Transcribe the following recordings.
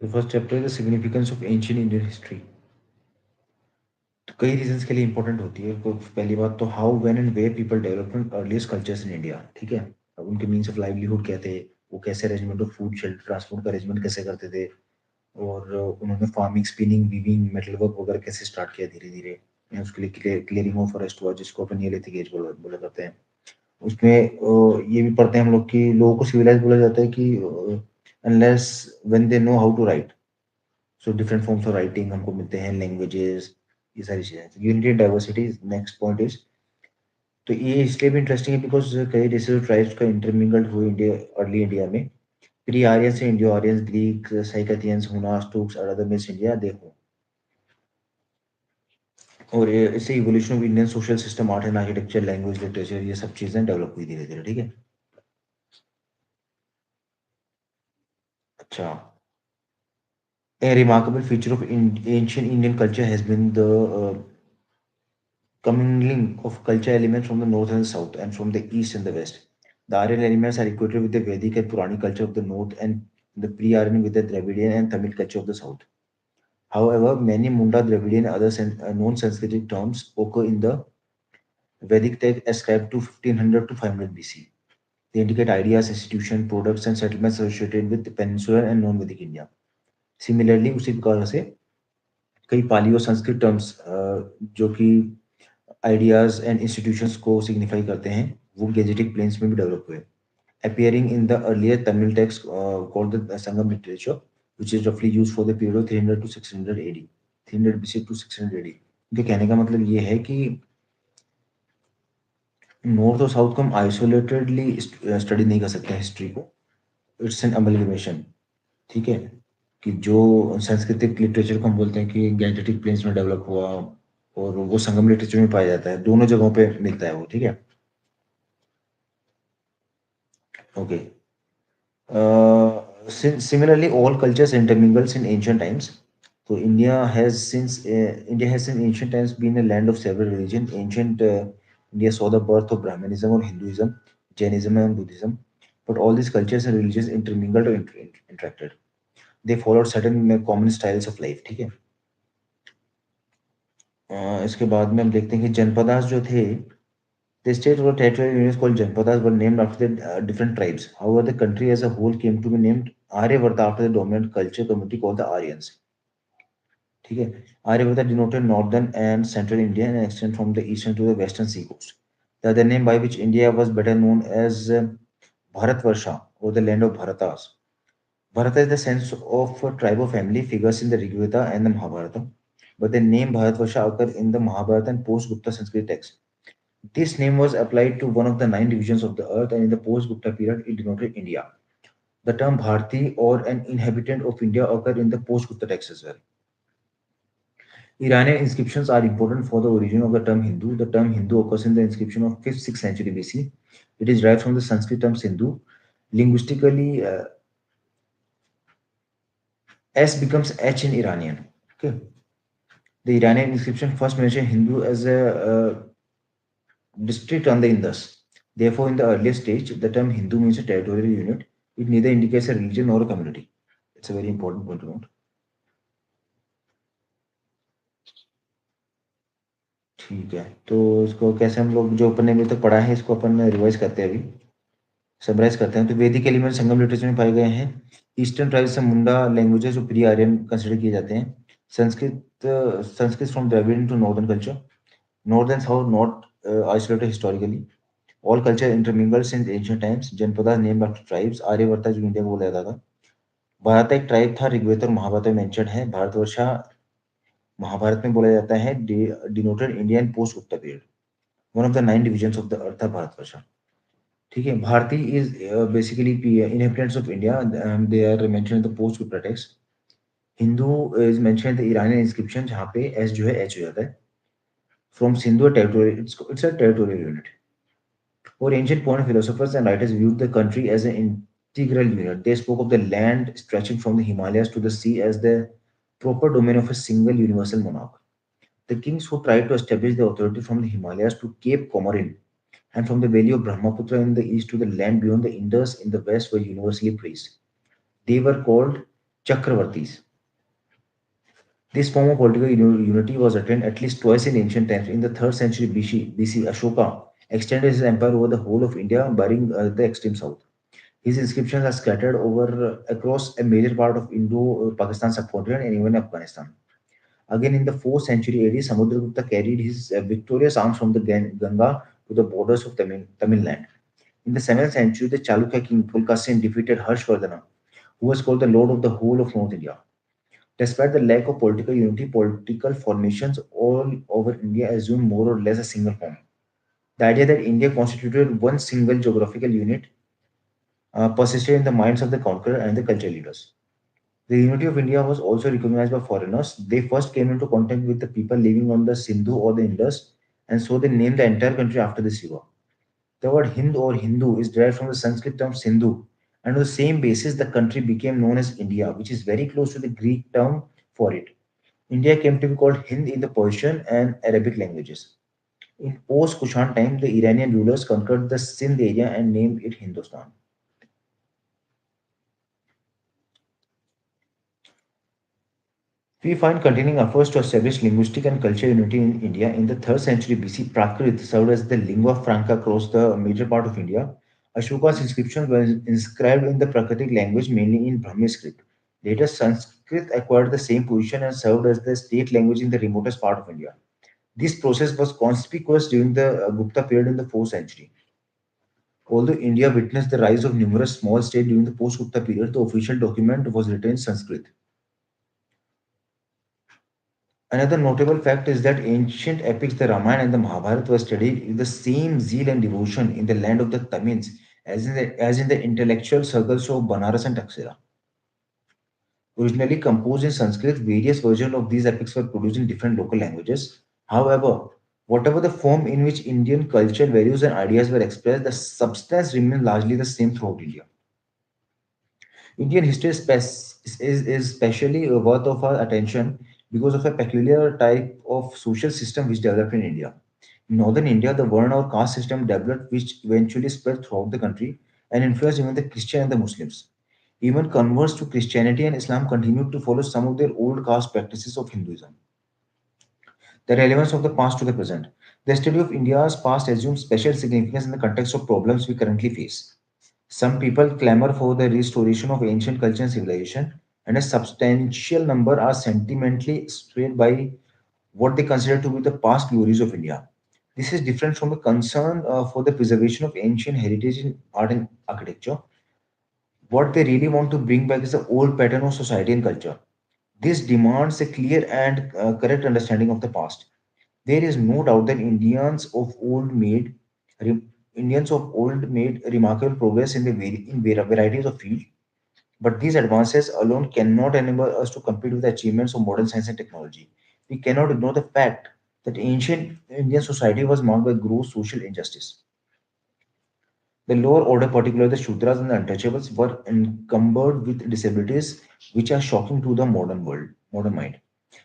The first chapter is the significance of ancient Indian history. तो कई reasons के लिए इंपॉर्टेंट होती है। तो पहली बात तो how when and where people development earliest cultures in India, ठीक है। अब उनके मीन्स ऑफ लाइवलीहुड क्या थे, वो कैसे arrangement of food shelter transport का अरेंजमेंट कैसे करते थे, और उन्होंने farming spinning weaving metal work वगैरह कैसे स्टार्ट किया धीरे धीरे। उसके लिए क्लियरिंग ऑफ फॉरेस्ट हुआ जिसको अपन नियोलिथिक एज बोला बोला करते हैं। उसमें ये भी पढ़ते हैं हम लोग कि लोगों को सिविलाइज बोला जाता है कि unless when they know how to write. So different forms of writing हमको मिलते हैं, लैंग्वेजेस, ये सारी चीजें। Unity and diversity next point is. तो ये इसलिए भी इंटरेस्टिंग है बिकॉज कई रेसिस ट्राइब्स का इंटरमिंगल्ड हुए इंडिया, अर्ली इंडिया में। प्री आर्यन से Indo Aryans, Greek, Scythians, Hunas, Turks और अदर मिस इंडिया देखो। और इससे evolution of Indian social system, art and architecture, language, literature, ये सब चीजें डेवलप हुई धीरे धीरे, ठीक है। अच्छा, a remarkable feature of ancient Indian culture has been the commingling of culture elements from the north and the south and from the east and the west. The Aryan elements are equated with the Vedic and Puranic culture of the north and the pre-Aryan with the Dravidian and Tamil culture of the south. However, many Munda, Dravidian, and other non-Sanskritic terms occur in the Vedic text ascribed to 1500 to 500 BC. They indicate ideas, institutions, products, and settlements associated with peninsular and non-Vedic India. Similarly, उसी प्रकार से कई पाली और Sanskrit terms जो कि ideas and institutions को signify करते हैं, वो गेजेटिक प्लेन्स में भी डेवलप हुए। appearing in the earlier Tamil text called the Sangam literature, which is roughly used for the period of 300 to 600 AD, 300 BC to 600 AD। इनके कहने का मतलब ये है कि नॉर्थ और साउथ को हम आइसोलेटेडली स्टडी नहीं कर सकते हिस्ट्री को। इट्स एन अमलगमेशन, ठीक है। कि जो सांस्कृतिक लिटरेचर को हम बोलते हैं कि गैंजेटिक प्लेन्स में डेवलप हुआ, और वो संगम लिटरेचर में पाया जाता है, दोनों जगहों पे मिलता है वो, ठीक है। Okay. Similarly, all cultures intermingles in ancient times. So India has in ancient times been a land of several religions. Ancient India saw the birth of Brahmanism or Hinduism, Jainism and Buddhism. But all these cultures and religions intermingled or interacted. They followed certain common styles of life, ठीक है। इसके बाद में हम देखते हैं कि जनपदास जो थे, the state or territorial units called Janpadas were named after the different tribes. However, the country as a whole came to be named Aryavarta after the dominant culture community called the Aryans. ठीक है। Aryavarta denoted northern and central India and extended from the eastern to the western seacoast. The other name by which India was better known as Bharatvarsha or the land of Bharatas. Bharata is the sense of a tribe of family figures in the Rig Veda and the Mahabharata, but the name Bharatvarsha occurs in the Mahabharata and post-Gupta Sanskrit texts. This name was applied to one of the 9 divisions of the earth, and in the post-Gupta period, it denoted India. The term Bharti or an inhabitant of India occurred in the post-Gupta text as well. Iranian inscriptions are important for the origin of the term Hindu. The term Hindu occurs in the inscription of 5th, 6th century BC. It is derived from the Sanskrit term Sindhu. Linguistically, S becomes H in Iranian. Okay. The Iranian inscription first mentioned Hindu as a district on the Indus. Therefore, in the earliest stage, the term Hindu means a territorial unit. It neither indicates a religion nor a community. It's a very important point to note. ठीक है, तो इसको कैसे हम लोग जो अपन ने अभी तक पढ़ा है इसको अपन रिवाइज करते हैं अभी, समराइज करते हैं। तो वैदिक एलिमेंट संगम लिटरेचर में पाए गए हैं। ईस्टर्न ट्राइब्स से मुंडा लैंग्वेजेस जो प्री आर्यन कंसिडर किए जाते हैं। Sanskrit Sanskrit from Dravidian to northern culture. North and south not isolated historically. All culture intermingled since ancient times. Janapada named after tribes. Aryavarta जो इंडिया को बोला जाता था। भारत एक ट्राइब था, ऋग्वेद और महाभारत में मेंशन है। भारतवर्षा महाभारत में बोला जाता है, denoted Indian post Gupta period. One of the 9 divisions of the earth था भारतवर्षा, ठीक है। Bharati is basically inhabitants of India. They are mentioned in the post Gupta text. Hindu is mention the Iranian inscription, जहाँ पे एस जो है एच हो जाता है। From Sindhu territorial, it's a territorial unit. और ancient Pune philosophers and writers viewed the country as an integral unit. They spoke of the land stretching from the Himalayas to the sea as the proper domain of a single universal monarch. The kings who tried to establish the authority from the Himalayas to Cape Comorin and from the valley of Brahmaputra in the east to the land beyond the Indus in the west were universally praised. They were called Chakravartis. This form of political unity was attained at least twice in ancient times. In the 3rd century BC, Ashoka extended his empire over the whole of India, barring the extreme south. His inscriptions are scattered over across a major part of Indo-Pakistan subcontinent and even Afghanistan. Again, in the 4th century AD, Samudragupta carried his victorious arms from the Ganga to the borders of Tamil Nadu. In the 7th century, the Chalukya king Pulkasin defeated Harshvardhana, who was called the Lord of the whole of North India. Despite the lack of political unity, political formations all over India assumed more or less a single form. The idea that India constituted one single geographical unit persisted in the minds of the conqueror and the cultural leaders. The unity of India was also recognized by foreigners. They first came into contact with the people living on the Sindhu or the Indus, and so they named the entire country after this river. The word Hind or Hindu is derived from the Sanskrit term Sindhu, and on the same basis, the country became known as India, which is very close to the Greek term for it. India came to be called Hind in the Persian and Arabic languages. In post Kushan time, the Iranian rulers conquered the Sindh area and named it Hindustan. We find continuing efforts to establish linguistic and cultural unity in India. In the 3rd century BC, Prakrit served as the lingua franca across the major part of India. Ashoka's inscriptions were inscribed in the Prakritic language, mainly in Brahmi script. Later, Sanskrit acquired the same position and served as the state language in the remotest part of India. This process was conspicuous during the Gupta period in the 4th century. Although India witnessed the rise of numerous small states during the post-Gupta period, the official document was written in Sanskrit. Another notable fact is that ancient epics, the Ramayana and the Mahabharata, were studied with the same zeal and devotion in the land of the Tamils as in the intellectual circles of Banaras and Taxila. Originally composed in Sanskrit, various versions of these epics were produced in different local languages. However, whatever the form in which Indian culture, values, and ideas were expressed, the substance remained largely the same throughout India. Indian history is especially worth of our attention because of a peculiar type of social system which developed in India. In northern India, the Varna or caste system developed, which eventually spread throughout the country and influenced even the Christian and the Muslims. Even converts to Christianity and Islam continued to follow some of their old caste practices of Hinduism. The relevance of the past to the present. The study of India's past assumes special significance in the context of problems we currently face. Some people clamor for the restoration of ancient culture and civilization, and a substantial number are sentimentally swayed by what they consider to be the past glories of India. This is different from a concern for the preservation of ancient heritage in art and architecture. What they really want to bring back is the old pattern of society and culture. This demands a clear and correct understanding of the past. There is no doubt that re- Indians of old made remarkable progress in varieties of fields, but these advances alone cannot enable us to compete with the achievements of modern science and technology. We cannot ignore the fact that ancient Indian society was marked by gross social injustice. The lower order, particularly the Shudras and the untouchables, were encumbered with disabilities which are shocking to the modern mind.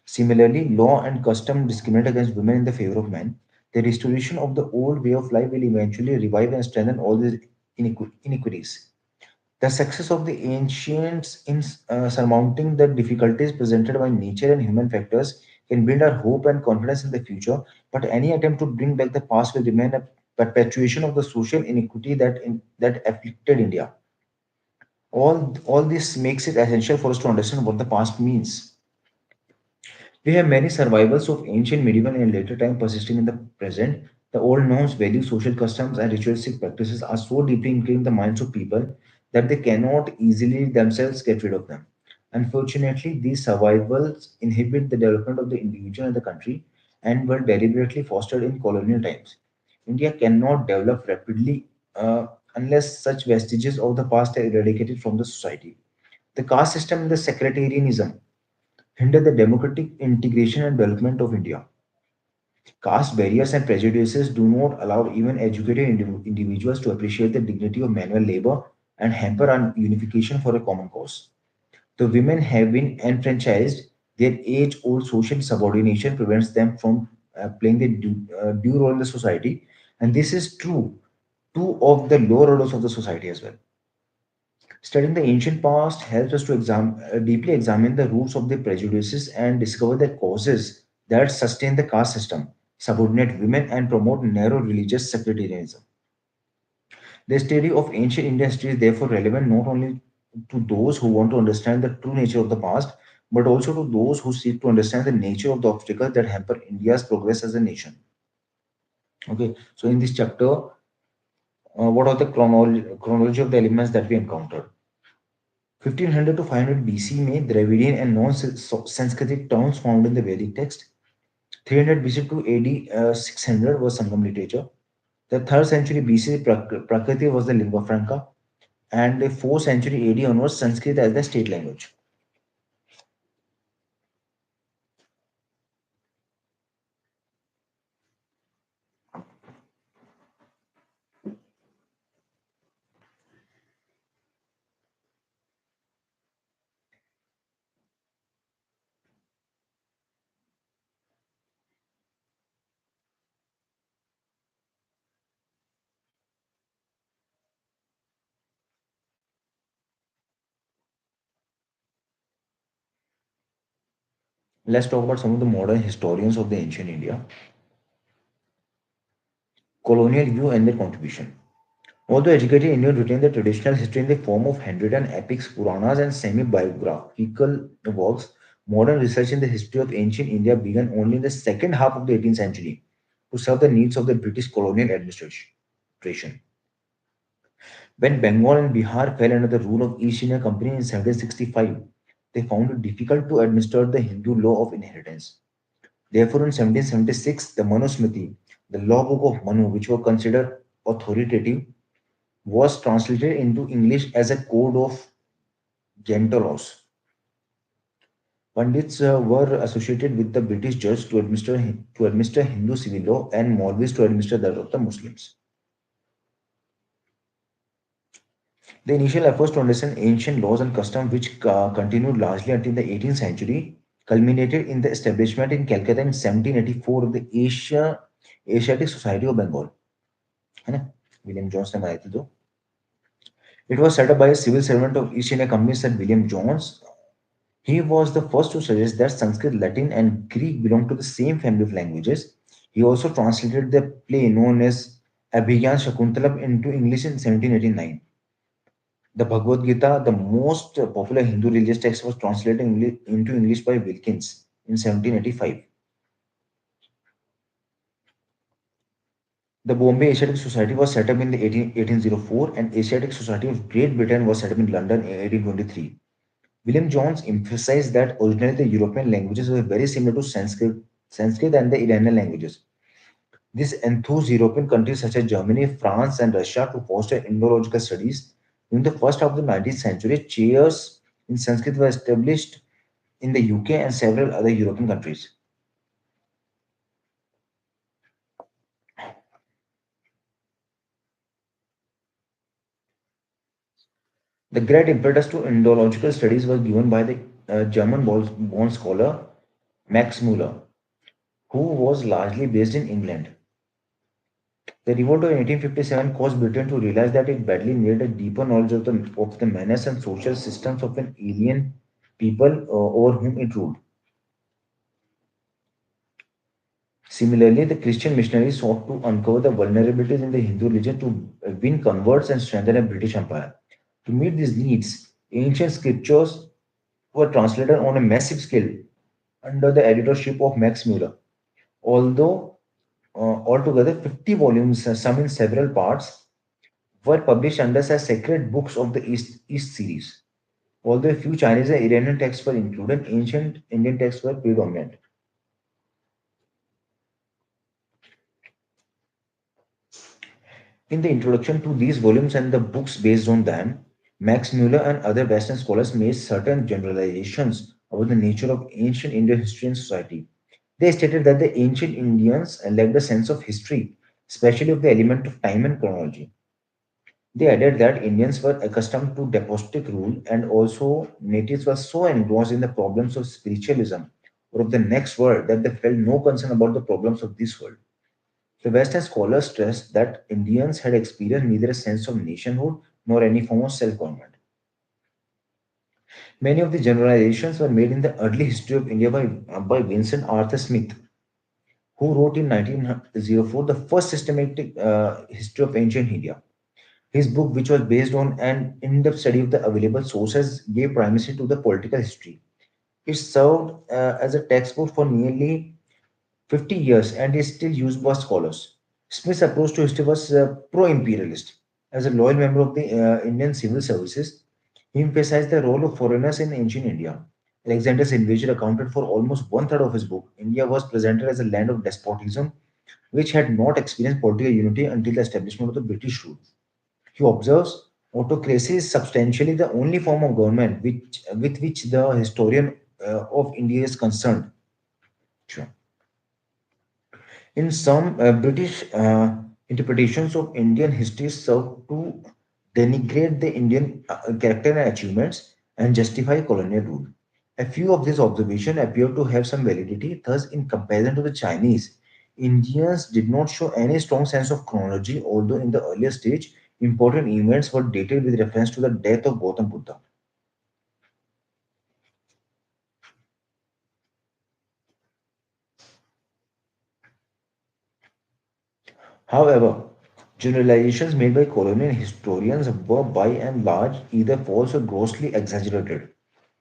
Similarly, law and custom discriminate against women in the favor of men. The restoration of the old way of life will eventually revive and strengthen all these inequities. The success of the ancients in surmounting the difficulties presented by nature and human factors can build our hope and confidence in the future, but any attempt to bring back the past will remain a perpetuation of the social inequity that afflicted India. All this makes it essential for us to understand what the past means. We have many survivals of ancient, medieval, and later time persisting in the present. The old norms, values, social customs, and ritualistic practices are so deeply ingrained in the minds of people that they cannot easily themselves get rid of them. Unfortunately, these survivals inhibit the development of the individual and the country and were deliberately fostered in colonial times. India cannot develop rapidly unless such vestiges of the past are eradicated from the society. The caste system and the sectarianism hinder the democratic integration and development of India. Caste barriers and prejudices do not allow even educated individuals to appreciate the dignity of manual labor and hamper our unification for a common cause. The women have been enfranchised, their age old social subordination prevents them from playing their due role in the society, and this is true of the lower orders of the society as well. Studying the ancient past helps us to deeply examine the roots of the prejudices and discover the causes that sustain the caste system, subordinate women, and promote narrow religious sectarianism. The study of ancient Indian history is therefore relevant not only to those who want to understand the true nature of the past, but also to those who seek to understand the nature of the obstacles that hamper India's progress as a nation. Okay, so in this chapter, what are the chronology of the elements that we encountered? 1500 to 500 BC में Dravidian and non-Sanskritic terms found in the Vedic text. 300 BC to AD 600 was Sangam literature. The 3rd century BC, Prakriti was the lingua franca, and the 4th century AD onwards, Sanskrit as the state language. Let's talk about some of the modern historians of the ancient India. Colonial view and their contribution. Although educated Indians retain the traditional history in the form of handwritten epics, Puranas, and semi-biographical works, modern research in the history of ancient India began only in the second half of the 18th century to serve the needs of the British colonial administration. When Bengal and Bihar fell under the rule of East India Company in 1765, they found it difficult to administer the Hindu law of inheritance. Therefore, in 1776, the Manusmriti, the law book of Manu, which were considered authoritative, was translated into English as a code of gentle laws. Pandits were associated with the British judge to administer Hindu civil law and Maulvis to administer that of the Muslims. The initial efforts to understand ancient laws and customs, which continued largely until the 18th century, culminated in the establishment in Calcutta in 1784 of the Asiatic Society of Bengal. है ना? William Jones ने बनाई थी तो. It was set up by a civil servant of East India Company, Sir William Jones. He was the first to suggest that Sanskrit, Latin, and Greek belong to the same family of languages. He also translated the play known as Abhigyan Shakuntalam into English in 1789. The Bhagavad Gita, the most popular Hindu religious text, was translated into English by Wilkins in 1785. The Bombay Asiatic Society was set up in the 1804, and Asiatic Society of Great Britain was set up in London in 1823. William Jones emphasized that originally the European languages were very similar to Sanskrit and the Iranian languages. This enthused European countries such as Germany, France, and Russia to foster Indological studies. In the first half of the 19th century, chairs in Sanskrit were established in the UK and several other European countries. The great impetus to Indological studies was given by the German-born scholar Max Muller, who was largely based in England. The revolt of 1857 caused Britain to realize that it badly needed a deeper knowledge of the manners and social systems of an alien people over whom it ruled. Similarly, the Christian missionaries sought to uncover the vulnerabilities in the Hindu religion to win converts and strengthen a British Empire. To meet these needs, ancient scriptures were translated on a massive scale under the editorship of Max Muller. Although altogether 50 volumes, some in several parts, were published under as sacred books of the East series. Although a few Chinese and Iranian texts were included, ancient Indian texts were predominant. In the introduction to these volumes and the books based on them, Max Muller and other Western scholars made certain generalizations about the nature of ancient Indian history and society. They stated that the ancient Indians lacked a sense of history, especially of the element of time and chronology. They added that Indians were accustomed to despotic rule and also natives were so engrossed in the problems of spiritualism or of the next world that they felt no concern about the problems of this world. The Western scholars stressed that Indians had experienced neither a sense of nationhood nor any form of self government. Many of the generalizations were made in the early history of India by Vincent Arthur Smith, who wrote in 1904 the first systematic history of ancient India. His book, which was based on an in-depth study of the available sources, gave primacy to the political history. It served as a textbook for nearly 50 years and is still used by scholars. Smith's approach to history was pro-imperialist. As a loyal member of the Indian civil services, he emphasized the role of foreigners in ancient India. Alexander's invasion accounted for almost one third of his book. India was presented as a land of despotism, which had not experienced political unity until the establishment of the British rule. He observes autocracy is substantially the only form of government with which the historian of India is concerned. Sure. In some British interpretations of Indian history serve to denigrate the Indian character and achievements and justify colonial rule. A few of these observations appear to have some validity. Thus, in comparison to the Chinese, Indians did not show any strong sense of chronology, although in the earlier stage, important events were dated with reference to the death of Gautam Buddha. However, generalizations made by colonial historians were by and large either false or grossly exaggerated,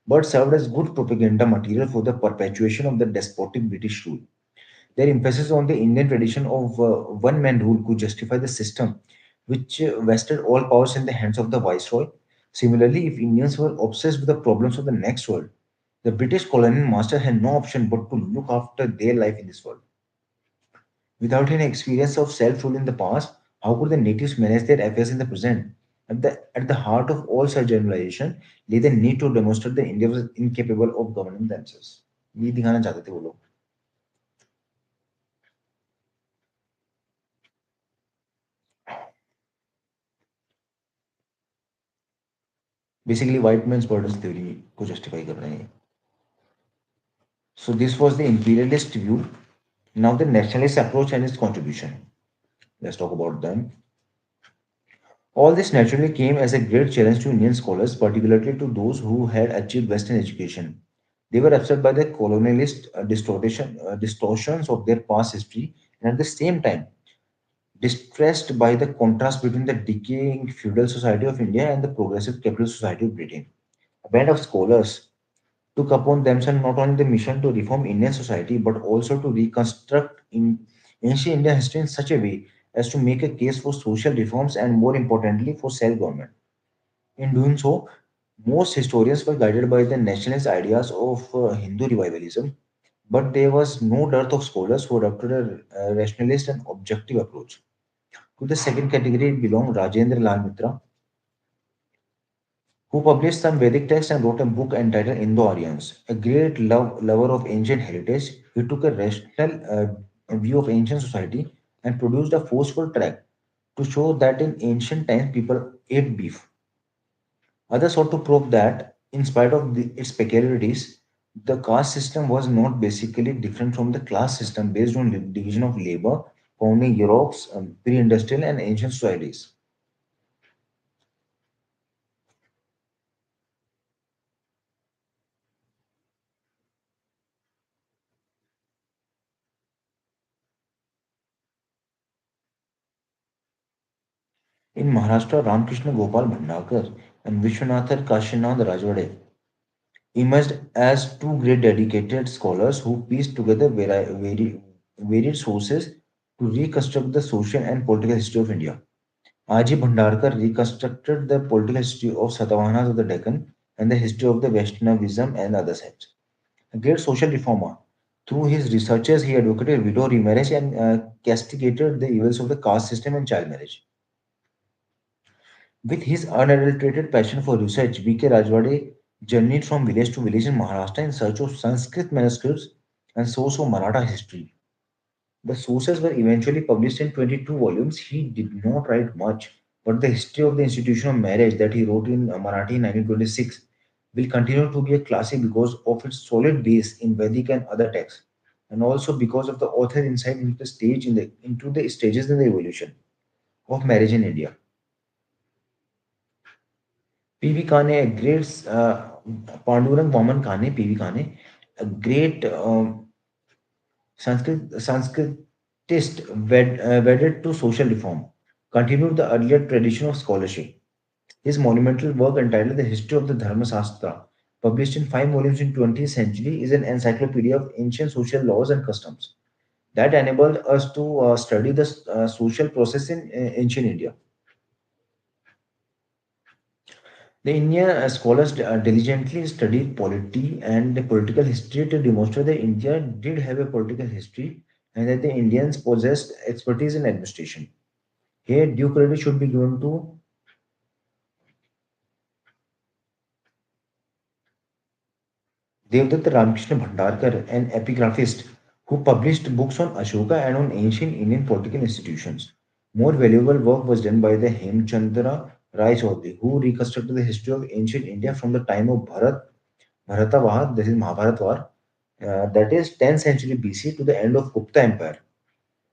but served as good propaganda material for the perpetuation of the despotic British rule. Their emphasis on the Indian tradition of one man rule could justify the system which vested all powers in the hands of the viceroy. Similarly, if Indians were obsessed with the problems of the next world, the British colonial master had no option but to look after their life in this world. Without any experience of self-rule in the past, how could the natives manage their affairs in the present? At the heart of all such generalization lay the need to demonstrate that India was incapable of governing themselves. ये दिखाना चाहते थे वो लोग. Basically, white man's borders theory को justify कर रहे हैं. So this was the imperialist view. Now the nationalist approach and its contribution. Let's talk about them. All this naturally came as a great challenge to Indian scholars, particularly to those who had achieved Western education. They were upset by the colonialist distortions of their past history and at the same time distressed by the contrast between the decaying feudal society of India and the progressive capitalist society of Britain. A band of scholars took upon themselves not only the mission to reform Indian society but also to reconstruct in ancient Indian history in such a way as to make a case for social reforms and, more importantly, for self government. In doing so, most historians were guided by the nationalist ideas of Hindu revivalism, but there was no dearth of scholars who adopted a rationalist and objective approach. To the second category belonged Rajendra Lal Mitra, who published some Vedic texts and wrote a book entitled Indo-Aryans. A great lover of ancient heritage, he took a rational view of ancient society and produced a forceful tract to show that in ancient times people ate beef. Others sought to prove that, in spite of its peculiarities, the caste system was not basically different from the class system based on the division of labor found in Europe's pre-industrial and ancient societies. In Maharashtra, Ramakrishna Gopal Bhandarkar and Vishwanathar Kashinath Rajwade emerged as two great dedicated scholars who pieced together varied sources to reconstruct the social and political history of India. R.J. Bhandarkar reconstructed the political history of Satavahanas of the Deccan and the history of the Vaishnavism and other sects. A great social reformer. Through his researches, he advocated widow remarriage and castigated the evils of the caste system and child marriage. With his unadulterated passion for research, B.K. Rajwade journeyed from village to village in Maharashtra in search of Sanskrit manuscripts and source of Maratha history. The sources were eventually published in 22 volumes. He did not write much, but the history of the institution of marriage that he wrote in Marathi in 1926 will continue to be a classic because of its solid base in Vedic and other texts, and also because of the author's insight into the stages in the evolution of marriage in India. P.V. Kane, a great Pandurang Vaman Kane, P.V. Kane, a great Sanskritist wedded to social reform, continued the earlier tradition of scholarship. His monumental work entitled The History of the Dharma Shastra, published in 5 volumes in 20th century, is an encyclopedia of ancient social laws and customs that enabled us to study the social process in ancient India. The Indian scholars diligently studied polity and the political history to demonstrate that India did have a political history and that the Indians possessed expertise in administration. Here, due credit should be given to Devdatta Ramakrishna Bhandarkar, an epigraphist who published books on Ashoka and on ancient Indian political institutions. More valuable work was done by the Hemchandra Rai Chaudhary, who reconstructed the history of ancient India from the time of Bharatavaha, that is Mahabharat war, that is 10th century BC to the end of Gupta Empire.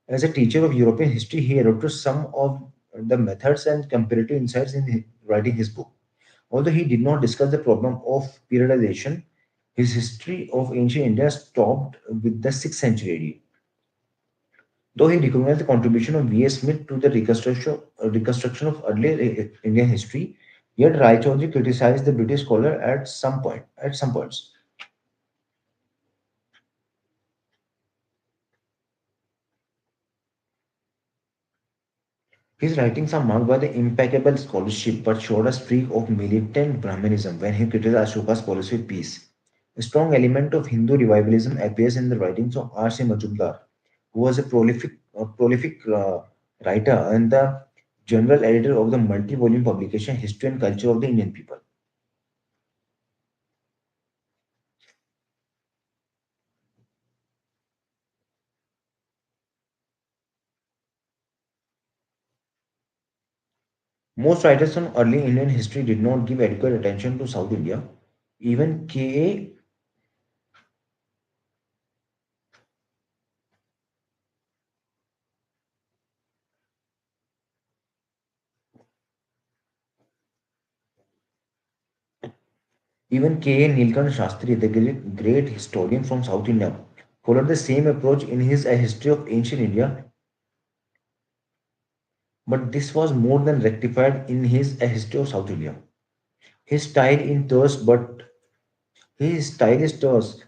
As a teacher of European history, he adopted some of the methods and comparative insights in writing his book. Although he did not discuss the problem of periodization, his history of ancient India stopped with the 6th century AD. Though he recognized the contribution of V.S. Smith to the reconstruction of earlier Indian history, yet Rai Chaudhary criticized the British scholar at some points. His writings are marked by the impeccable scholarship but showed a streak of militant Brahmanism when he criticized Ashoka's policy of peace. A strong element of Hindu revivalism appears in the writings of R.C. Majumdar, who was a prolific writer and the general editor of the multi-volume publication History and Culture of the Indian People. Most writers on early Indian history did not give adequate attention to South India. Even K.A. Even K.A. Nilkant Shastri, the great historian from South India, followed the same approach in his A History of Ancient India, but this was more than rectified in his A History of South India. His style in terse, but his style is terse,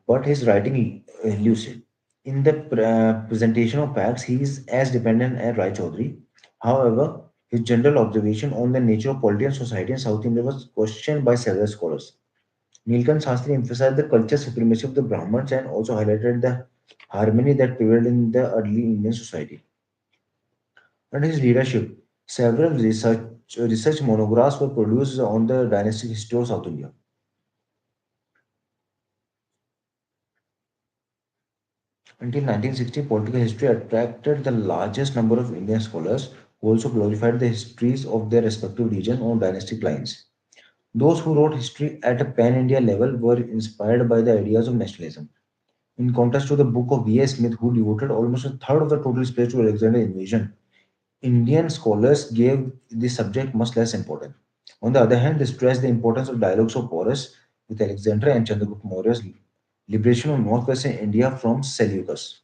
but his writing lucid. In the presentation of facts, he is as dependent as Rai Chaudhary. However, his general observation on the nature of polity and society in South India was questioned by several scholars. Nilkant Shastri emphasized the cultural supremacy of the Brahmins and also highlighted the harmony that prevailed in the early Indian society. Under his leadership, several research monographs were produced on the dynastic history of South India. Until 1960, political history attracted the largest number of Indian scholars who also glorified the histories of their respective regions on dynastic lines. Those who wrote history at a pan India level were inspired by the ideas of nationalism. In contrast to the book of V.S. Smith, who devoted almost a third of the total space to Alexander invasion, Indian scholars gave this subject much less importance. On the other hand, they stressed the importance of dialogues of Porus with Alexander and Chandragupta Maurya's liberation of northwestern India from Seleucus.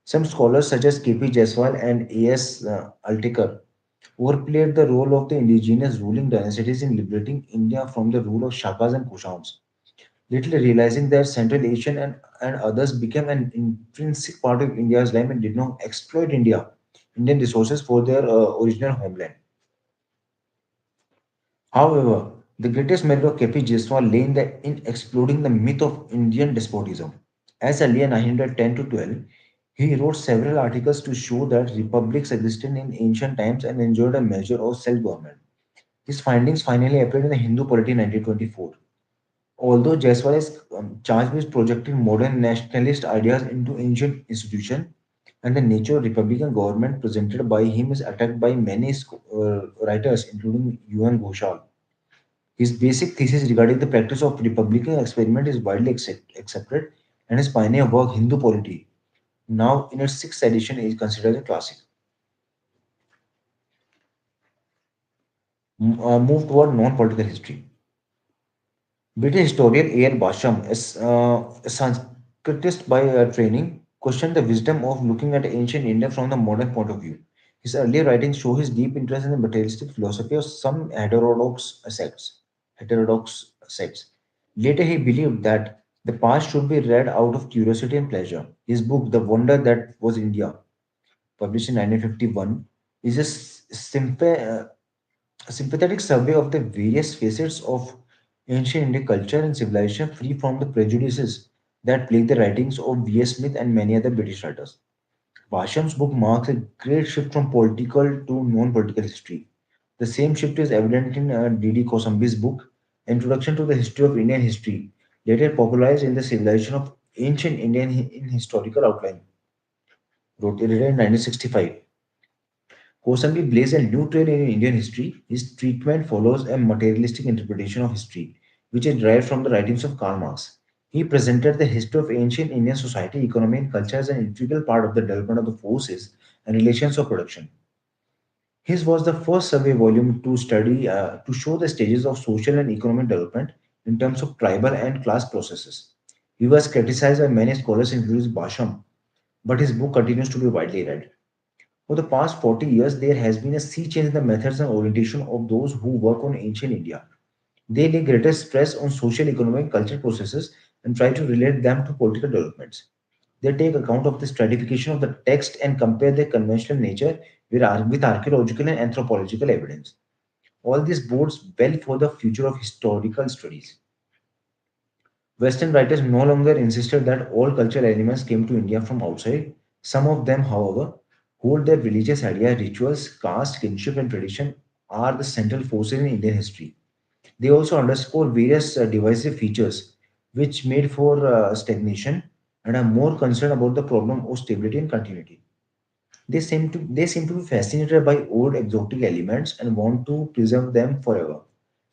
Some scholars, such as K.P. Jaiswal and A.S. Altekar, overplayed the role of the indigenous ruling dynasties in liberating India from the rule of Shakas and Kushans, little realizing that Central Asian and others became an intrinsic part of India's life and did not exploit Indian resources for their original homeland. However, the greatest merit of K.P. Jaiswal lay in exploding the myth of Indian despotism. As early as 910 to 12, he wrote several articles to show that republics existed in ancient times and enjoyed a measure of self-government. His findings finally appeared in the Hindu Polity in 1924. Although Jaiswal is charged with projecting modern nationalist ideas into ancient institutions, and the nature of republican government presented by him is attacked by many writers, including U.N. Ghoshal. His basic thesis regarding the practice of republican experiment is widely accepted, and his pioneer work, Hindu Polity, now in its sixth edition, is considered a classic. move toward non-political history. British historian A.L. Basham, a Sanskritist by training, questioned the wisdom of looking at ancient India from the modern point of view. His earlier writings show his deep interest in the materialistic philosophy of some Heterodox sects. Later, he believed that the past should be read out of curiosity and pleasure. His book, The Wonder That Was India, published in 1951, is a sympathetic survey of the various facets of ancient Indian culture and civilization, free from the prejudices that plague the writings of V.S. Smith and many other British writers. Basham's book marks a great shift from political to non-political history. The same shift is evident in D.D. Kosambi's book, Introduction to the History of Indian History, later popularized in the Civilization of Ancient Indian in Historical Outline, wrote it in 1965. Kosambi blazed a new trail in Indian history. His treatment follows a materialistic interpretation of history, which is derived from the writings of Karl Marx. He presented the history of ancient Indian society, economy, and culture as an integral part of the development of the forces and relations of production. His was the first survey volume to study to show the stages of social and economic development in terms of tribal and class processes. He was criticized by many scholars, including Basham, but his book continues to be widely read. For the past 40 years, there has been a sea change in the methods and orientation of those who work on ancient India. They lay greater stress on social, economic, and cultural processes and try to relate them to political developments. They take account of the stratification of the text and compare their conventional nature with archaeological and anthropological evidence. All this bodes well for the future of historical studies. Western writers no longer insisted that all cultural elements came to India from outside. Some of them, however, hold that religious ideas, rituals, caste, kinship, and tradition are the central forces in Indian history. They also underscore various divisive features which made for stagnation and are more concerned about the problem of stability and continuity. They seem to be fascinated by old exotic elements and want to preserve them forever.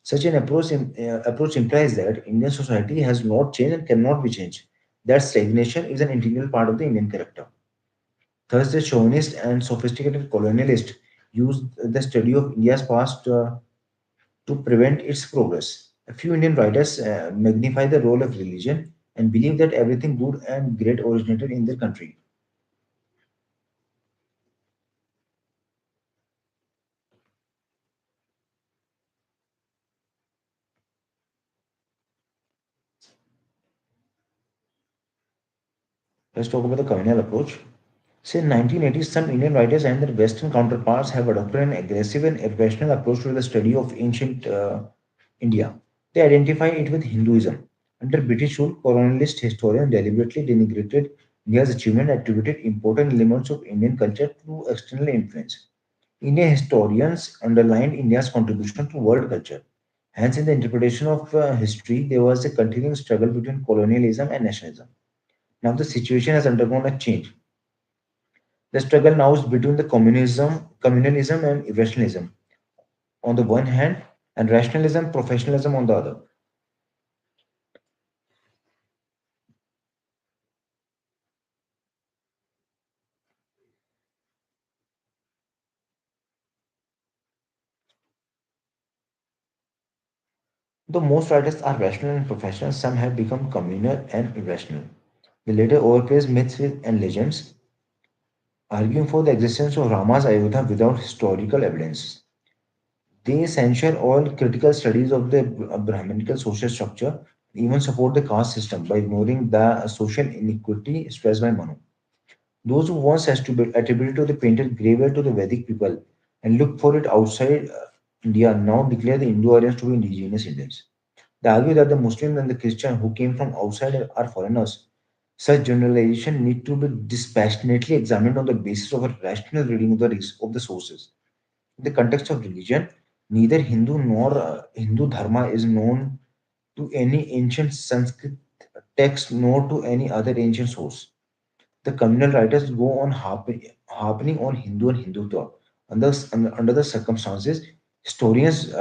Such an approach implies that Indian society has not changed and cannot be changed. That stagnation is an integral part of the Indian character. Thus, the chauvinist and sophisticated colonialist used the study of India's past to prevent its progress. A few Indian writers magnify the role of religion and believe that everything good and great originated in their country. Let's talk about the communal approach. Since 1980s, some Indian writers and their Western counterparts have adopted an aggressive and irrational approach to the study of ancient India. They identify it with Hinduism. Under British rule, colonialist historians deliberately denigrated India's achievement and attributed important elements of Indian culture to external influence. Indian historians underlined India's contribution to world culture. Hence, in the interpretation of history, there was a continuing struggle between colonialism and nationalism. Now, the situation has undergone a change. The struggle now is between the communalism and irrationalism on the one hand, and rationalism, professionalism on the other. Though most writers are rational and professional, some have become communal and irrational. The latter overplays myths and legends, arguing for the existence of Rama's Ayodhya without historical evidence. They censure all critical studies of the Brahminical social structure, even support the caste system by ignoring the social inequity stressed by Manu. Those who once attributed to the painted graveyard to the Vedic people and looked for it outside India now declare the Indo-Aryans to be indigenous Indians. They argue that the Muslims and the Christians who came from outside are foreigners. Such generalization need to be dispassionately examined on the basis of a rational reading of of the sources. In the context of religion, neither Hindu nor Hindu Dharma is known to any ancient Sanskrit text nor to any other ancient source. The communal writers go on harping on Hindu and Hindutva. Under the circumstances, historians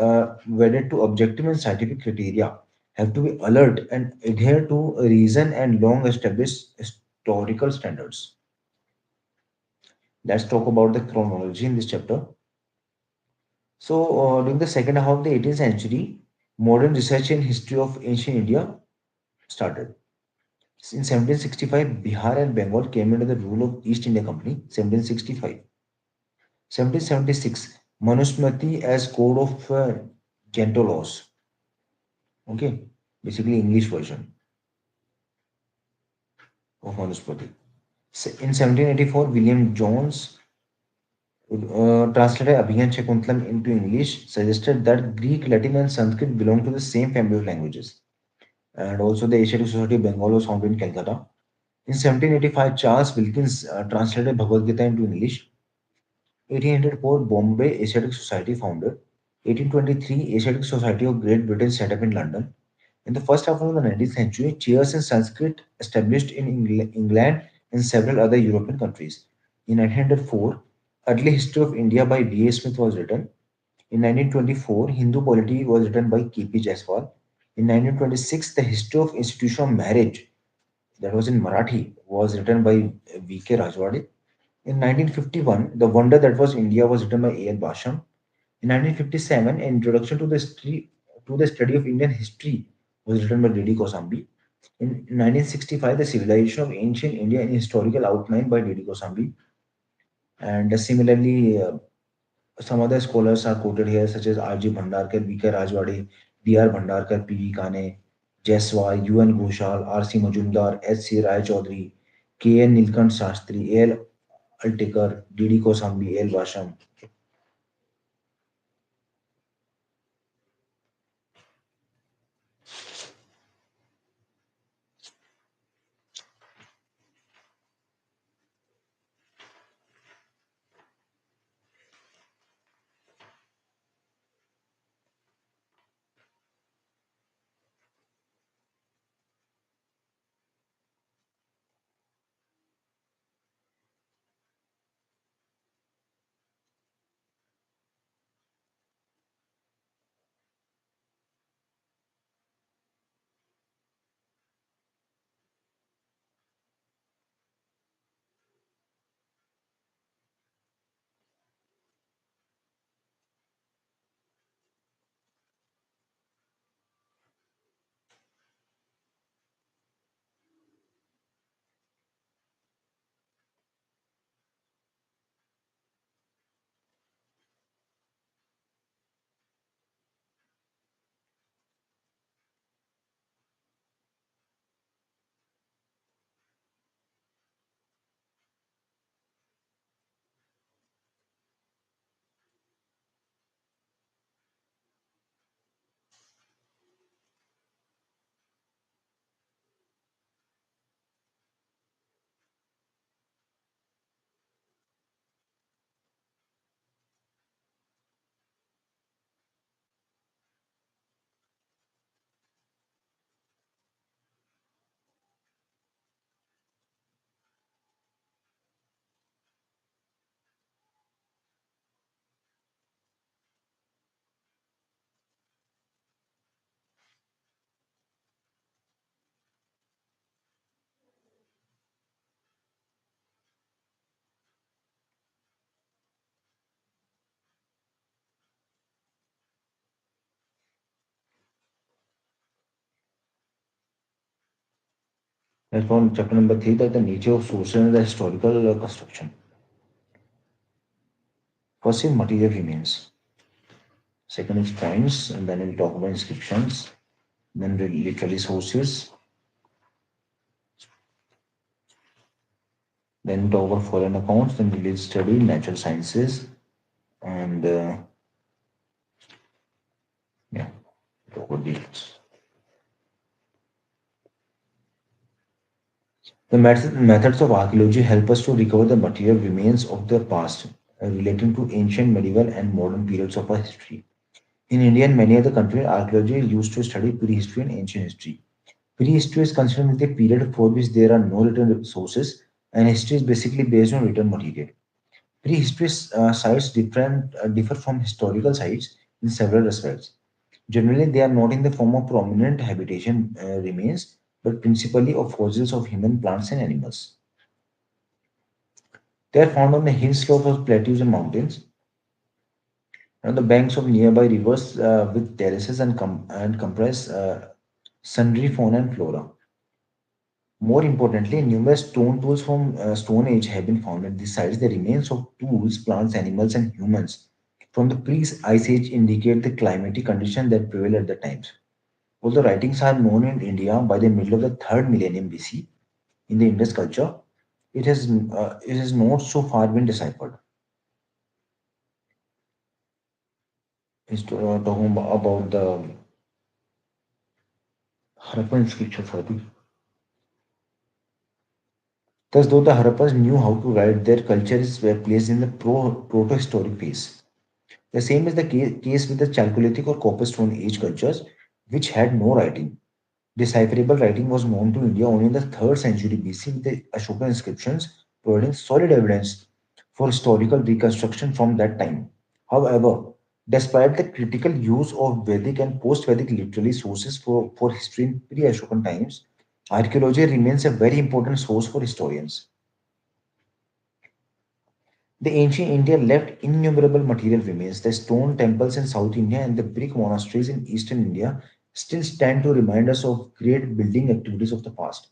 wedded to objective and scientific criteria have to be alert and adhere to reason and long established historical standards. Let's talk about the chronology in this chapter. So, during the second half of the 18th century, modern research in history of ancient India started. In 1765, Bihar and Bengal came under the rule of East India Company. 1765. 1776, Manusmriti as Code of Gento Laws. Okay, basically English version of Manusmriti. In 1784, William Jones translated Abhiyan Shakuntalam into English, suggested that Greek, Latin, and Sanskrit belong to the same family of languages. And also, the Asiatic Society of Bengal was founded in Calcutta. In 1785, Charles Wilkins translated Bhagavad Gita into English. 1804, Bombay Asiatic Society founded. 1823, Asiatic Society of Great Britain set up in London. In the first half of the 19th century, chairs in Sanskrit established in England and several other European countries. In 1904, Early History of India by B.A. Smith was written. In 1924, Hindu Polity was written by K.P. Jaiswal. In 1926, The History of Institution of Marriage, that was in Marathi, was written by V.K. Rajwade. In 1951, The Wonder That Was India was written by A.L. Basham. In 1957, An Introduction to the Study of Indian History was written by D.D. Kosambi. In 1965, The Civilization of Ancient India in Historical Outline by D.D. Kosambi. And similarly, some other scholars are quoted here, such as R.G. Bhandarkar, B.K. Rajwade, D.R. Bhandarkar, P.V. Kane, Jaiswal, U.N. Ghoshal, R.C. Majumdar, H.C. Rai Chaudhary, K.N. Nilkant Shastri, A.L. Altekar, D.D. Kosambi, A.L. Basham. That's from chapter number 3, that the nature of social and the historical construction. First is material remains. Second is coins, and then we'll talk about inscriptions. Then literary sources. Then we'll talk about foreign accounts. Then village study, natural sciences, and yeah, talk about these. The methods of archaeology help us to recover the material remains of the past relating to ancient, medieval, and modern periods of our history. In India and many other countries, archaeology is used to study prehistory and ancient history. Prehistory is considered the period for which there are no written sources, and history is basically based on written material. Prehistory sites differ from historical sites in several respects. Generally, they are not in the form of prominent habitation remains, but principally of fossils of human plants and animals. They are found on the hill slopes of plateaus and mountains. On the banks of nearby rivers with terraces and compress sundry fauna and flora. More importantly, numerous stone tools from Stone Age have been found at these sites. The remains of tools, plants, animals, and humans from the pre-Ice Age indicate the climatic conditions that prevailed at the times. Although writings are known in India by the middle of the third millennium BC in the Indus culture, it has not so far been deciphered. Talking about the Harappan inscriptions, I think. Thus, though the Harappas knew how to write, their cultures were placed in the proto-historic phase. The same is the case with the Chalcolithic or Copper Stone Age cultures, which had no writing. Decipherable writing was known to India only in the 3rd century BC with the Ashoka inscriptions providing solid evidence for historical reconstruction from that time. However, despite the critical use of Vedic and post-Vedic literary sources for history in pre-Ashokan times, archaeology remains a very important source for historians. The ancient India left innumerable material remains. The stone temples in South India and the brick monasteries in Eastern India still stand to remind us of great building activities of the past.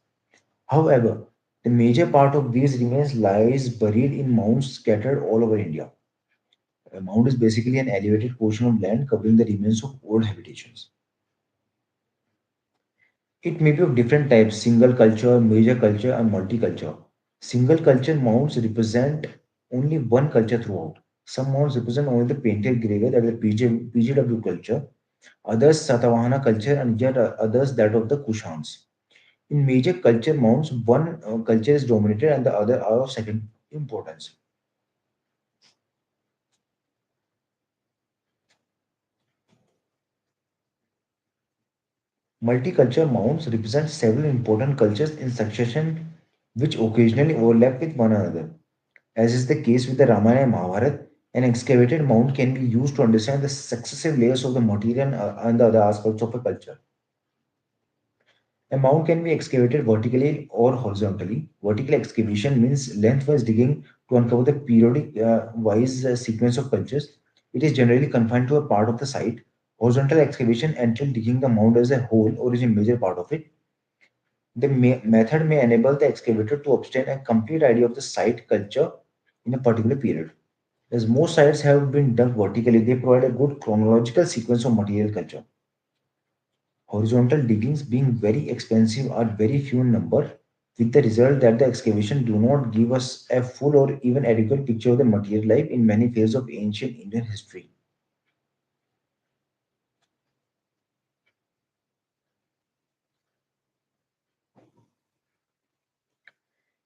However, the major part of these remains lies buried in mounds scattered all over India. A mound is basically an elevated portion of land covering the remains of old habitations. It may be of different types: single culture, major culture, and multiculture. Single culture mounds represent only one culture throughout. Some mounds represent only the painted graveyard, that is the PGW culture, others Satavahana culture, and yet others that of the Kushans. In major culture mounds, one culture is dominated and the other are of second importance. Multicultural mounds represent several important cultures in succession which occasionally overlap with one another. As is the case with the Ramayana and Mahabharata, an excavated mound can be used to understand the successive layers of the material and the other aspects of a culture. A mound can be excavated vertically or horizontally. Vertical excavation means lengthwise digging to uncover the periodic wise sequence of cultures. It is generally confined to a part of the site. Horizontal excavation entails digging the mound as a whole or is a major part of it. The method may enable the excavator to obtain a complete idea of the site culture in a particular period. As most sites have been dug vertically, they provide a good chronological sequence of material culture. Horizontal diggings, being very expensive, are very few in number, with the result that the excavation do not give us a full or even adequate picture of the material life in many phases of ancient Indian history.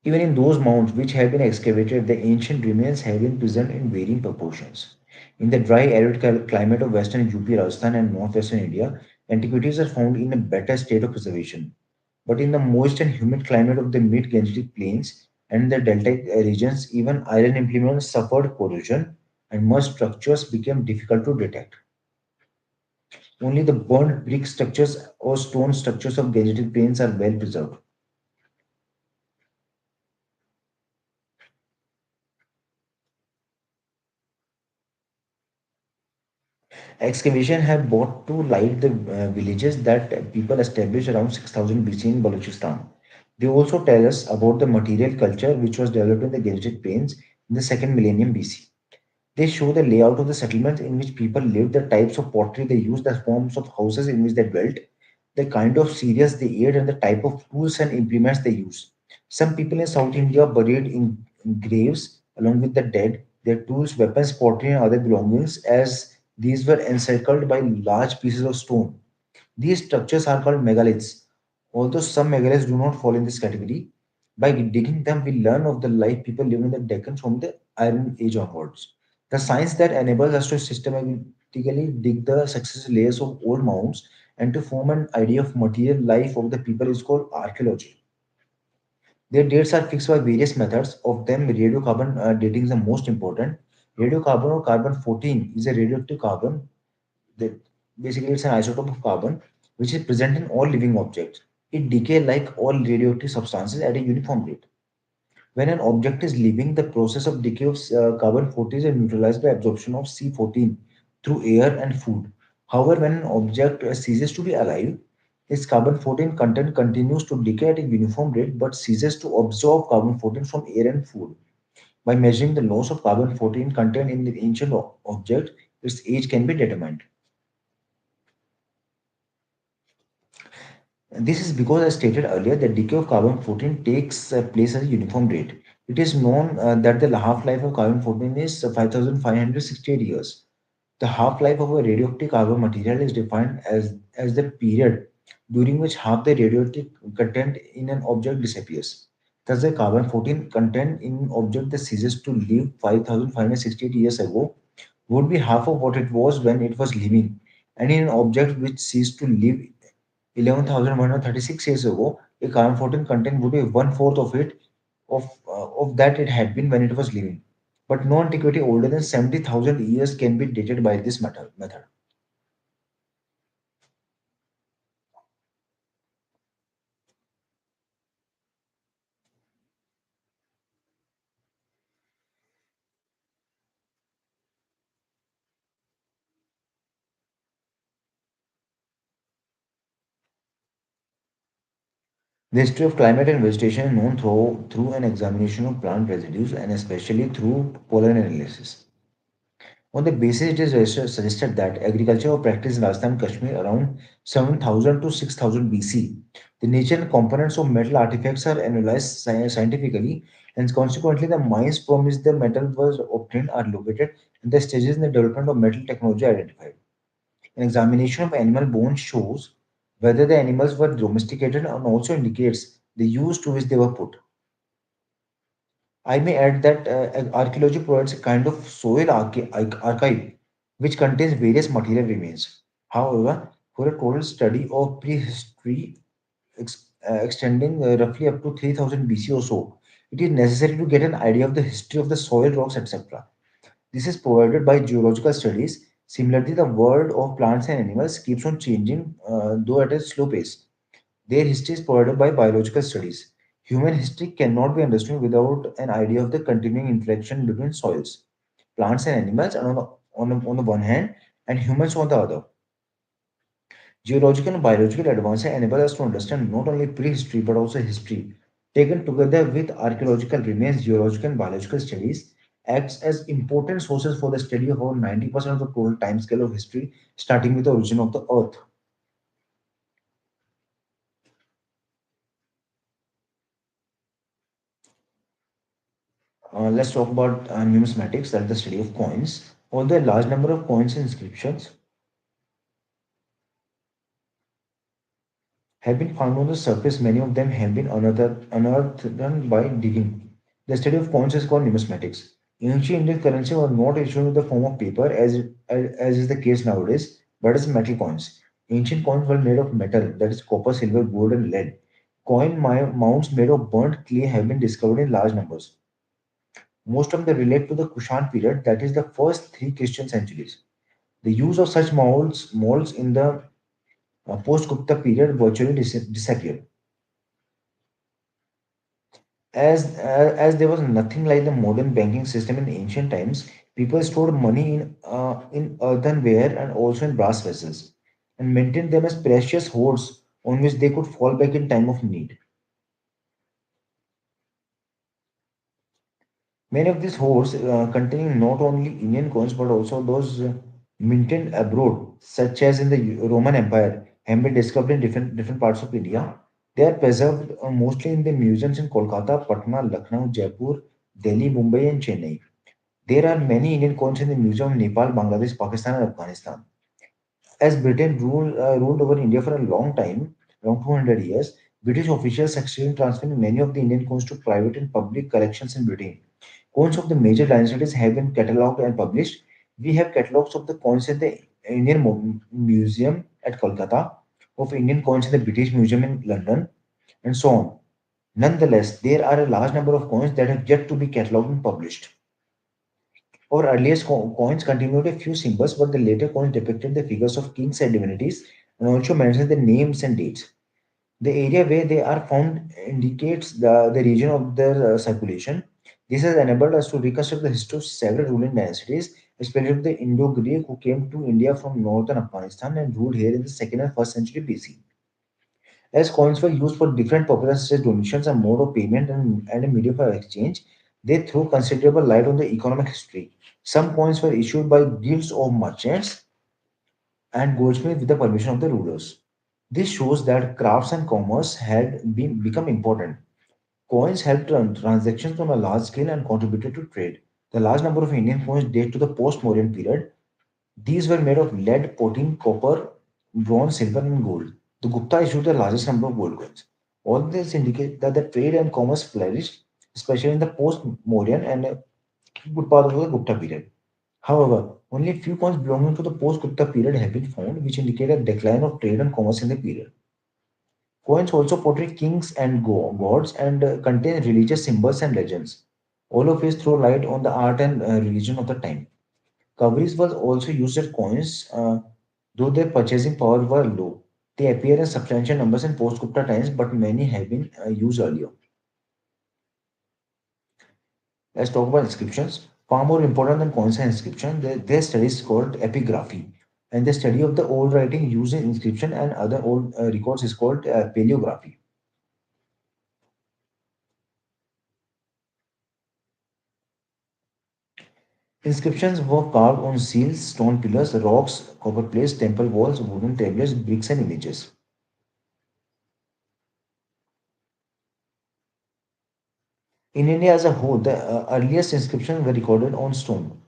Even in those mounds which have been excavated, the ancient remains have been present in varying proportions. In the dry, arid climate of western UP, Rajasthan, and northwestern India, antiquities are found in a better state of preservation. But in the moist and humid climate of the mid Gangetic plains and the deltaic regions, even iron implements suffered corrosion and most structures became difficult to detect. Only the burnt brick structures or stone structures of Gangetic plains are well preserved. Excavation have brought to light the villages that people established around 6000 BC in Balochistan. They also tell us about the material culture which was developed in the Gangetic plains in the second millennium BC. They show the layout of the settlements in which people lived, the types of pottery they used, the forms of houses in which they dwelt, the kind of cereals they ate, and the type of tools and implements they used. Some people in South India buried in graves along with the dead, their tools, weapons, pottery, and other belongings, as these were encircled by large pieces of stone. These structures are called megaliths. Although some megaliths do not fall in this category, by digging them, we learn of the life people lived in the Deccan from the Iron Age onwards. The science that enables us to systematically dig the successive layers of old mounds and to form an idea of material life of the people is called archaeology. Their dates are fixed by various methods. Of them, radiocarbon dating is the most important. Radiocarbon or carbon 14 is a radioactive carbon. That basically it's an isotope of carbon which is present in all living objects. It decays like all radioactive substances at a uniform rate. When an object is living, the process of decay of carbon 14 is neutralized by absorption of C14, through air and food. However, when an object ceases to be alive, its carbon 14 content continues to decay at a uniform rate but ceases to absorb carbon 14 from air and food. By measuring the loss of carbon 14 content in the ancient object, its age can be determined. This is because, as stated earlier, the decay of carbon 14 takes place at a uniform rate. It is known that the half-life of carbon 14 is 5,568 years. The half-life of a radioactive carbon material is defined as the period during which half the radioactive content in an object disappears. Thus, the carbon 14 content in an object that ceases to live 5,568 years ago would be half of what it was when it was living. And in an object which ceased to live 11,136 years ago, a carbon 14 content would be one fourth of it of that it had been when it was living. But no antiquity older than 70,000 years can be dated by this method. The history of climate and vegetation is known through an examination of plant residues and especially through pollen analysis. On the basis, it is suggested that agriculture was practiced in Rajasthan and Kashmir around 7,000 to 6,000 BC. The nature and components of metal artifacts are analyzed scientifically, and consequently, the mines from which the metal was obtained are located, and the stages in the development of metal technology identified. An examination of animal bones shows whether the animals were domesticated and also indicates the use to which they were put. I may add that archaeology provides a kind of soil archive which contains various material remains. However, for a total study of prehistory extending roughly up to 3000 BC or so, it is necessary to get an idea of the history of the soil, rocks, etc. This is provided by geological studies. Similarly, the world of plants and animals keeps on changing, though at a slow pace. Their history is provided by biological studies. Human history cannot be understood without an idea of the continuing interaction between soils, plants, and animals on the one hand, and humans on the other. Geological and biological advances enable us to understand not only prehistory but also history. Taken together with archaeological remains, geological and biological studies acts as important sources for the study of over 90% of the total timescale of history, starting with the origin of the Earth. Let's talk about numismatics, that's the study of coins. Although a large number of coins and inscriptions have been found on the surface, many of them have been unearthed by digging. The study of coins is called numismatics. Ancient Indian currency was not issued in the form of paper, as is the case nowadays, but as metal coins. Ancient coins were made of metal, that is copper, silver, gold, and lead. Mounds made of burnt clay have been discovered in large numbers. Most of them relate to the Kushan period, that is the first three Christian centuries. The use of such molds in the post-Gupta period virtually disappeared. As there was nothing like the modern banking system in ancient times, people stored money in earthenware and also in brass vessels, and maintained them as precious hoards on which they could fall back in time of need. Many of these hoards, containing not only Indian coins but also those minted abroad, such as in the Roman Empire, have been discovered in different parts of India. They are preserved mostly in the museums in Kolkata, Patna, Lucknow, Jaipur, Delhi, Mumbai, and Chennai. There are many Indian coins in the Museum of Nepal, Bangladesh, Pakistan, and Afghanistan. As Britain ruled over India for a long time, around 200 years, British officials succeeded in transferring many of the Indian coins to private and public collections in Britain. Coins of the major dynasties have been catalogued and published. We have catalogs of the coins in the Indian Museum at Kolkata, of Indian coins in the British Museum in London, and so on. Nonetheless, there are a large number of coins that have yet to be catalogued and published. Our earliest coins continued a few symbols, but the later coins depicted the figures of kings and divinities and also mentioned the names and dates. The area where they are found indicates the region of their circulation. This has enabled us to reconstruct the history of several ruling dynasties especially the Indo-Greek who came to India from northern Afghanistan and ruled here in the second and first century BC. As coins were used for different purposes such as donations, a mode of payment, and a medium of exchange, they threw considerable light on the economic history. Some coins were issued by guilds of merchants and goldsmiths with the permission of the rulers. This shows that crafts and commerce had become important. Coins helped run transactions on a large scale and contributed to trade. The large number of Indian coins date to the post-Mauryan period. These were made of lead, protein, copper, bronze, silver, and gold. The Gupta issued the largest number of gold coins. All this indicate that the trade and commerce flourished, especially in the post-Mauryan and good part of the Gupta period. However, only a few coins belonging to the post-Gupta period have been found, which indicate a decline of trade and commerce in the period. Coins also portray kings and gods and contain religious symbols and legends, all of which throw light on the art and religion of the time. Cowries was also used as coins, though their purchasing power were low. They appear in substantial numbers in post-Gupta times, but many have been used earlier. Let's talk about inscriptions. Far more important than coins and inscription, their study is called epigraphy. And the study of the old writing using inscription and other old records is called paleography. Inscriptions were carved on seals, stone pillars, rocks, copper plates, temple walls, wooden tablets, bricks, and images. In India as a whole, the earliest inscriptions were recorded on stone.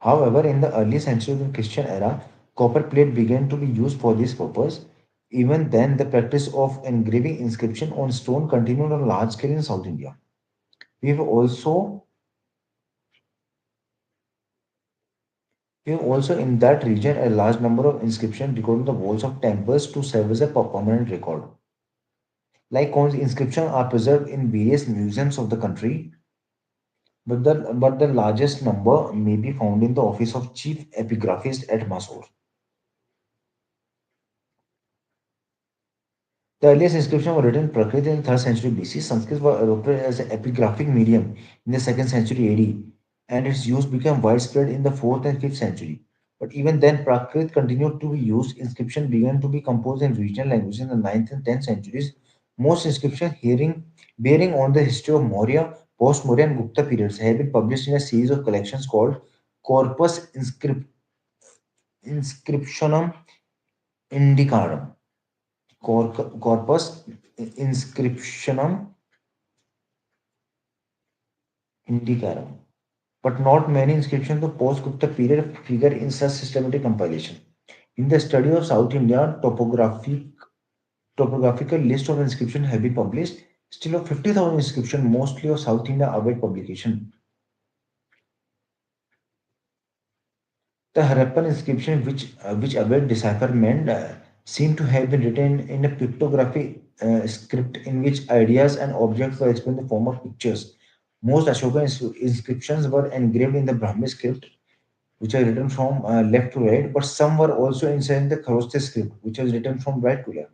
However, in the early centuries of the Christian era, copper plate began to be used for this purpose. Even then, the practice of engraving inscription on stone continued on a large scale in South India. We have also, we have also in that region a large number of inscriptions recorded on the walls of temples to serve as a permanent record. Like coins, inscriptions are preserved in various museums of the country, but the largest number may be found in the office of chief epigraphist at Mysore. The earliest inscriptions were written in Prakrit in the 3rd century BC. Sanskrit was adopted as an epigraphic medium in the 2nd century AD, and its use became widespread in the 4th and 5th century. But even then, Prakrit continued to be used. Inscriptions began to be composed in regional languages in the 9th and 10th centuries. Most inscriptions bearing on the history of Maurya, post-Maurya, and Gupta periods have been published in a series of collections called Corpus Inscriptionum Indicarum. Corpus Inscriptionum Indicarum. But not many inscriptions of the post-Gupta period figure in such systematic compilation. In the study of South India, topographical list of inscriptions have been published. Still, of 50,000 inscriptions, mostly of South India, await publication. The Harappan inscription, which await decipherment, seem to have been written in a pictography script in which ideas and objects were explained in the form of pictures. Most Ashoka inscriptions were engraved in the Brahmi script, which are written from left to right, but some were also inside the Kharosthi script, which was written from right to left.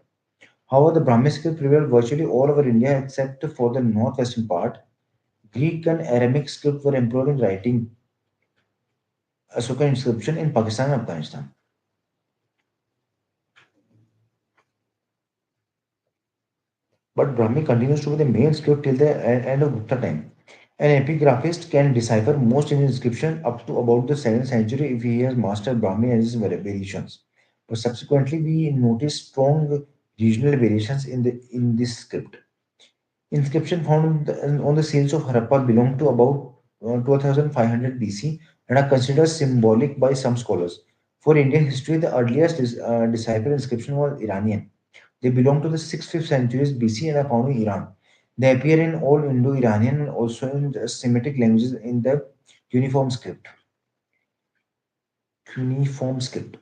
However, the Brahmi script prevailed virtually all over India except for the northwestern part. Greek and Aramaic script were employed in writing Ashoka inscription in Pakistan and Afghanistan. But Brahmi continues to be the main script till the end of Gupta time. An epigraphist can decipher most Indian inscription up to about the 7th century if he has mastered Brahmi and its variations. But subsequently, we notice strong regional variations in this script. Inscription found on the seals of Harappa belong to about 2500 BC and are considered symbolic by some scholars. For Indian history, the earliest deciphered inscription was Iranian. They belong to the 6th, 5th centuries BC and are found in Iran. They appear in Old Indo-Iranian and also in the Semitic languages in the uniform script. Cuneiform script.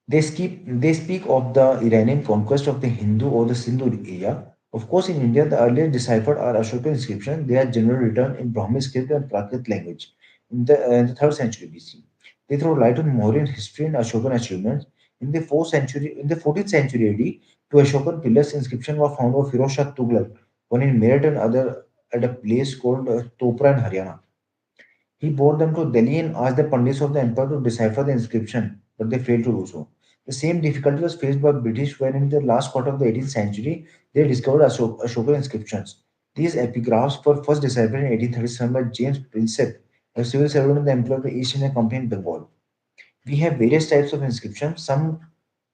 They speak of the Iranian conquest of the Hindu or the Sindhu area. Of course, in India, the earliest deciphered are Ashoka inscriptions. They are generally written in Brahmi script and Prakrit language in the 3rd century BC. They throw light on Mauryan history and Ashokan achievements. In the 4th century, in the 14th century AD, Two Ashokan pillars inscription were found of Firoz Shah Tughlaq, one in Meerut and other at a place called Topra in Haryana. He brought them to Delhi and asked the Pandits of the emperor to decipher the inscription, but they failed to do so. The same difficulty was faced by British when in the last quarter of the 18th century they discovered Ashokan inscriptions. These epigraphs were first deciphered in 1837 by James Prinsep, a civil servant of the Emperor of the East India Company in Bengal. We have various types of inscriptions. Some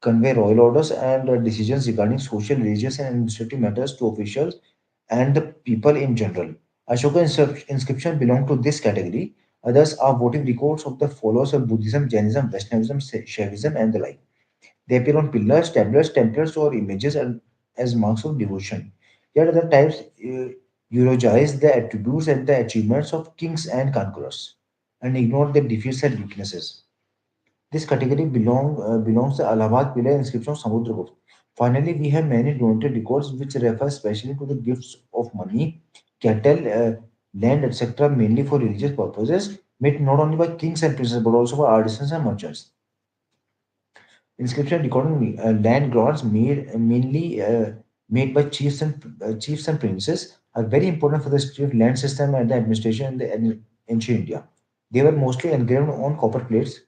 convey royal orders and decisions regarding social, religious, and administrative matters to officials and the people in general. Ashoka inscription belong to this category. Others are votive records of the followers of Buddhism, Jainism, Vaishnavism, Shaivism, and the like. They appear on pillars, tablets, templates, or images and as marks of devotion. Yet other types eulogize the attributes and the achievements of kings and conquerors and ignore their defeats and weaknesses. This category belongs to Allahabad pillar inscription of Samudragupta. Finally, we have many donated records which refer especially to the gifts of money, cattle, land, etc., mainly for religious purposes, made not only by kings and princes but also by artisans and merchants. Inscription recording land grants made mainly made by chiefs and princes are very important for the history of land system and the administration in the ancient India. They were mostly engraved on copper plates.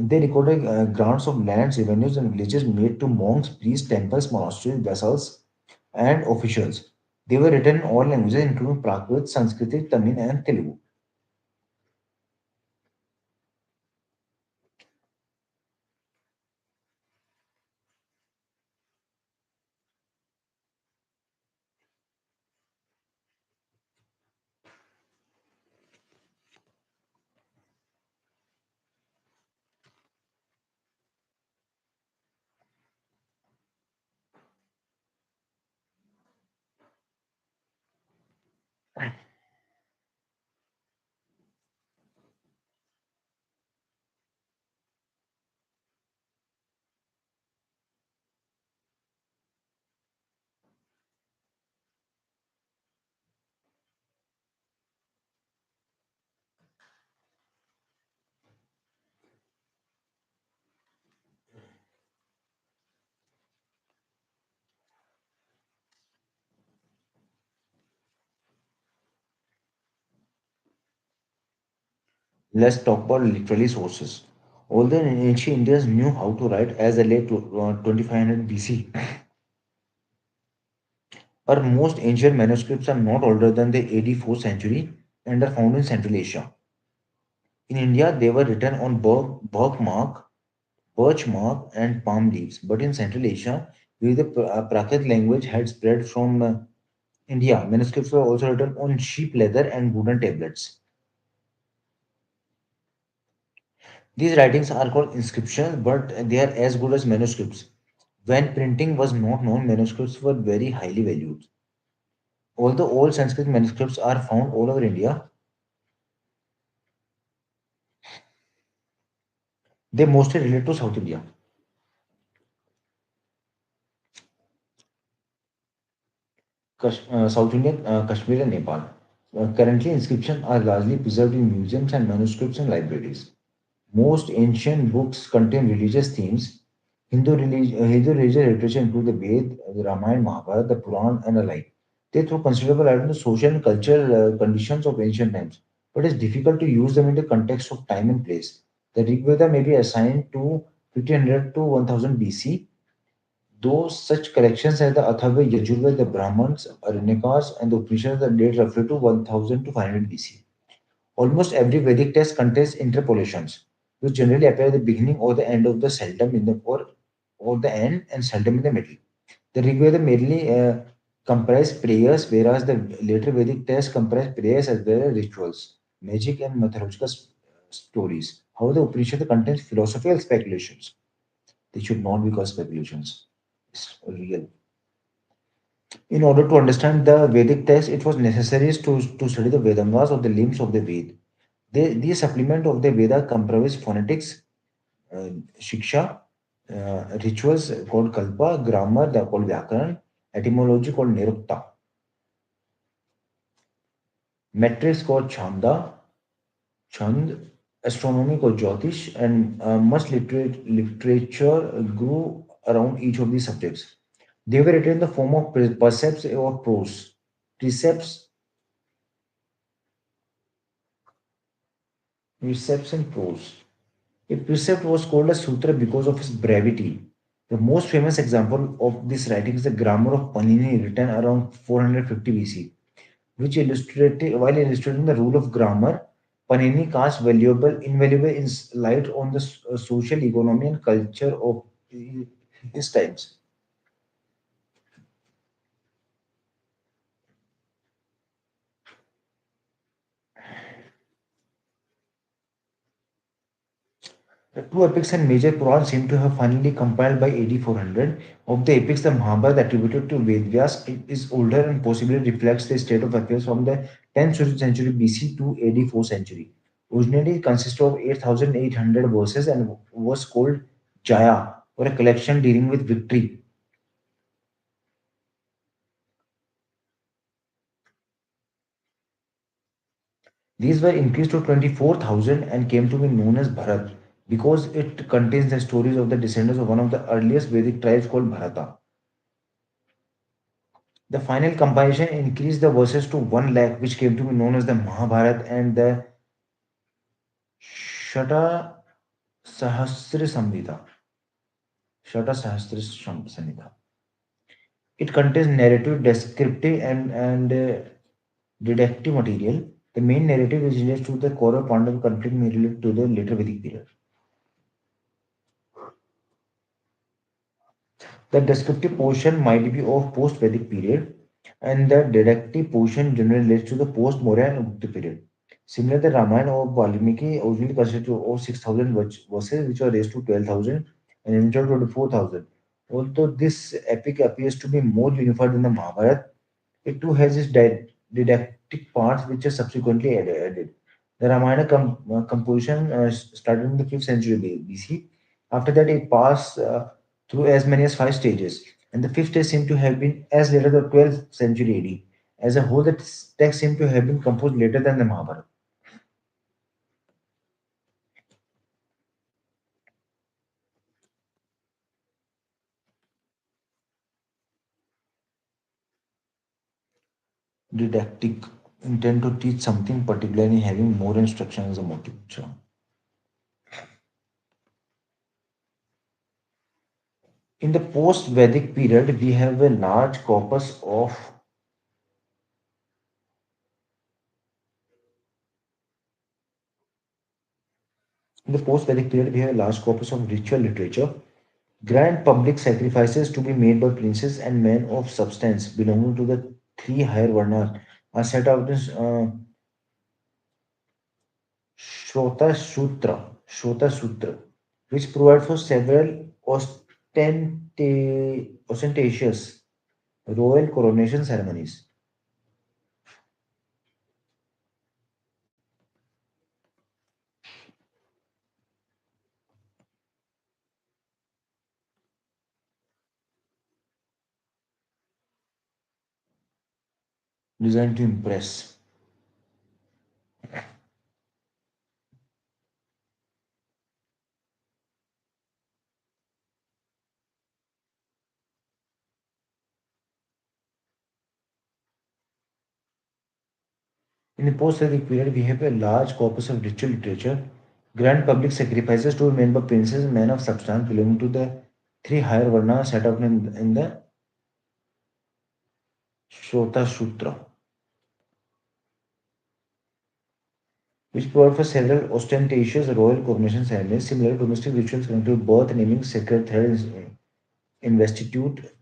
They recorded grants of lands, revenues, and villages made to monks, priests, temples, monasteries, vassals, and officials. They were written in all languages, including Prakrit, Sanskrit, Tamil, and Telugu. Let's talk about literary sources. Although ancient Indians knew how to write as early as 2500 BC, our most ancient manuscripts are not older than the AD 4th century and are found in Central Asia. In India, they were written on birch bark, and palm leaves. But in Central Asia, where the Prakrit language had spread from India, manuscripts were also written on sheep leather and wooden tablets. These writings are called inscriptions, but they are as good as manuscripts. When printing was not known, manuscripts were very highly valued. Although all Sanskrit manuscripts are found all over India, they mostly relate to South India. South India, Kashmir, and Nepal. Currently, inscriptions are largely preserved in museums and manuscripts in libraries. Most ancient books contain religious themes. Hindu religious literature include the Ved, the Ramayana, Mahabharata, the Puran, and the like. They throw considerable light on the social and cultural conditions of ancient times, but it's difficult to use them in the context of time and place. The Rig Veda may be assigned to 1500 to 1000 BC. Those such collections as the Atharva, Yajurveda, the Brahmans, Aranyakas, and the Upanishads are dated roughly to 1000 to 500 BC. Almost every Vedic text contains interpolations, which generally appear at the beginning or the end of the seldom in the or the end and seldom in the middle. The Rig Veda mainly comprise prayers, whereas the later Vedic texts comprise prayers as well as rituals, magic, and mythological stories. However, the Upanishad contains philosophical speculations. They should not be called speculations. It's real. In order to understand the Vedic text, it was necessary to study the Vedangas or the limbs of the Ved. These supplement of the Veda comprise phonetics, shiksha, rituals called kalpa, grammar they are called vyakaran, etymology called nirukta, metrics called chand, astronomy called jyotish, and much literature grew around each of these subjects. They were written in the form of precepts or prose. Precepts, precepts and prose. A precept was called a sutra because of its brevity. The most famous example of this writing is the grammar of Panini written around 450 BC, which illustrated while illustrating the rule of grammar. Panini cast invaluable light on the social, economy, and culture of his times. The two epics and major Purans seem to have finally compiled by AD 400. Of the epics, the Mahabharata attributed to Vedvyas is older and possibly reflects the state of affairs from the 10th century BC to AD 4th century. Originally, it consisted of 8,800 verses and was called Jaya, or a collection dealing with victory. These were increased to 24,000 and came to be known as Bharat because it contains the stories of the descendants of one of the earliest Vedic tribes called Bharata. The final compilation increased the verses to 1 lakh, which came to be known as the Mahabharata and the Shata Sahasra Samhita. Shata Sahasra Samhita. It contains narrative, descriptive, and didactic material. The main narrative is related to the Kaurav Pandav conflict may relate to the later Vedic period. The descriptive portion might be of post-Vedic period, and the didactic portion generally relates to the post-Maurya and Gupta period. Similar, the Ramayana of Valmiki originally consisted of 6,000 verses, which were raised to 12,000 and eventually 24,000. Although this epic appears to be more unified than the Mahabharata, it too has its didactic parts which are subsequently added. The Ramayana composition started in the 5th century BC. After that, it passed through as many as 5 stages, and the fifth stage seemed to have been as later the 12th century AD. As a whole, the text seemed to have been composed later than the Mahabharata. Didactic intent to teach something, particularly having more instruction as a motive. Sure. In the post-Vedic period, we have a large corpus of In the post-Vedic period, we have a large corpus of ritual literature, grand public sacrifices to be made by princes and men of substance belonging to the three higher varnas are set out in Shrota Sutra, which provide for several ostentatious royal coronation ceremonies designed to impress. In the post-Vedic period, we have a large corpus of ritual literature, grand public sacrifices to be made by princes and men of substance belonging to the three higher varnas set out in the Shrota Sutra, which provide for several ostentatious royal coronation ceremonies. Similar domestic rituals connected with birth, naming, sacred thread, investitute,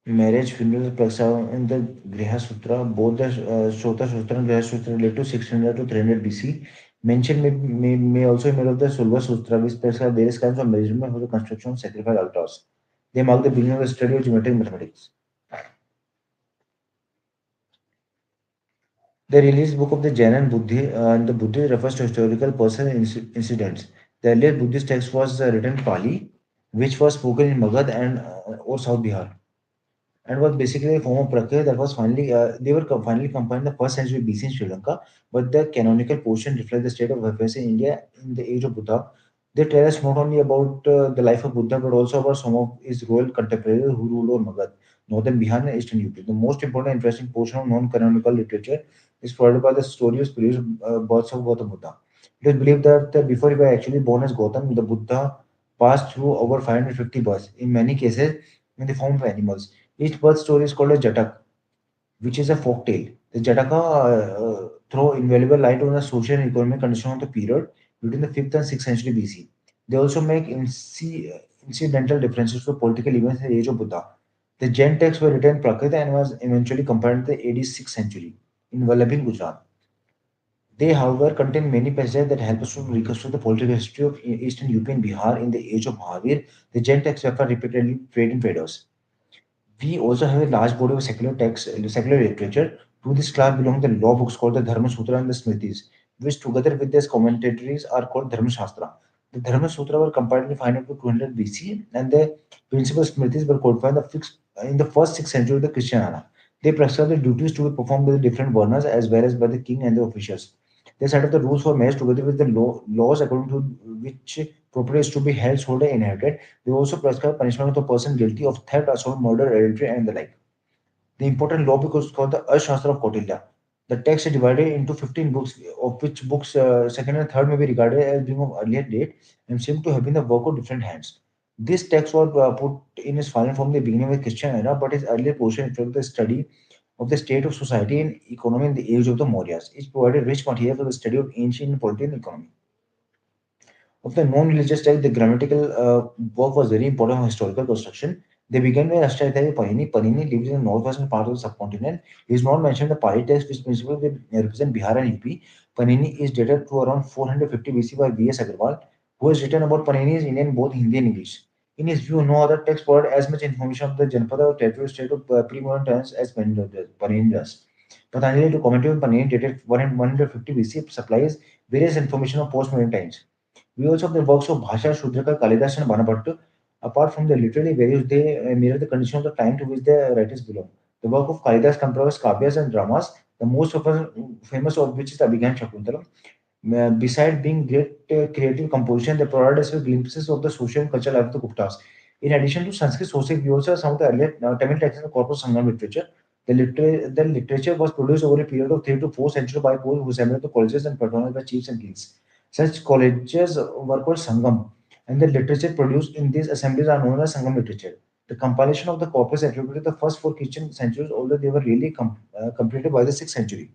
marriage, funeral, praksha in the Griha Sutra. Both the Shrota Sutra and Griha Sutra relate to 600 to 300 BC. Mention may also be made of the Sulva Sutra, which prescribe various kinds of measurement for the construction of sacrificial altars. They mark the beginning of the study of geometric mathematics. The released book of the Jaina and the Buddhist refers to historical personal incidents. The earliest Buddhist text was written Pali, which was spoken in Magad and or South Bihar, and was basically a form of Prakrit that was finally compiled in the first century BC in Sri Lanka. But the canonical portion reflects the state of affairs in India in the age of Buddha. They tell us not only about the life of Buddha but also about some of his royal contemporaries who ruled over Magad, northern Bihar, and eastern UP. The most important and interesting portion of non-canonical literature is provided by the story of spiritual births of Gautama Buddha. It is believed that before he was actually born as Gautam, the Buddha passed through over 550 births, in many cases in the form of animals. Each birth story is called a Jatak, which is a folktale. The Jataka throw invaluable light on the social and economic condition of the period between the 5th and 6th century BC. They also make incidental references to political events in the age of Buddha. The Jain texts were written in Prakrit and was eventually compiled in the AD 6th century in Vallabhi, Gujarat. They, however, contain many passages that help us to reconstruct the political history of Eastern UP and Bihar in the age of Mahavir. The Jain texts refer repeatedly trade and traders. We also have a large body of secular texts, secular literature. To this class belong the law books called the Dharma Sutra and the Smritis, which together with their commentaries are called Dharma Shastra. The Dharma Sutra were compiled in 500 to 200 BC, and the principal Smritis were codified in the first 6th century of the Christian era. They prescribe the duties to be performed by the different varnas as well as by the king and the officials. They set up the rules for marriage together with the laws according to which property is to be held, sold, or inherited. They also prescribe punishment of the person guilty of theft, assault, murder, adultery, and the like. The important law book is called the Arthashastra of Kautilya. The text is divided into 15 books, of which books second and third may be regarded as being of earlier date and seem to have been the work of different hands. This text was put in its final form in the beginning of the Christian era, but its earlier portion reflects the study of the state of society and economy in the age of the Mauryas. It provided rich material for the study of ancient polity and economy. Of the non-religious type, the grammatical work was very important for historical construction. They began with Ashtagadhya Panini. Panini lived in the northwestern part of the subcontinent. He is not mentioned in the Pali text, which principally represent Bihar and UP. Panini is dated to around 450 BC by V.S. Agarwal, who has written about Panini's Indian both Hindi and English. In his view, no other text provided as much information of the Janpada or territorial state of pre-modern times as Panini does. Patanjali, to commentary on Panini dated 150 BC, supplies various information of post-modern times. We also have the works of Bhasha, Shudraka, Kalidas, and Banabhattu. Apart from the literary values, they mirror the condition of the time to which the writers belong. The work of Kalidas comprises kavyas and dramas, the most famous of which is the Abhigyan Shakuntalam. Beside being great creative composition, they provide us with glimpses of the social and cultural life of the Guptas. In addition to Sanskrit sources, we also have some of the earlier Tamil texts and corpus Sangam literature. The literature was produced over a period of 3 to 4 centuries by poets who assembled the colleges and patronized by chiefs and kings. Such colleges were called Sangam, and the literature produced in these assemblies are known as Sangam literature. The compilation of the corpus attributed to the first 4 Christian centuries, although they were really completed by the 6th century.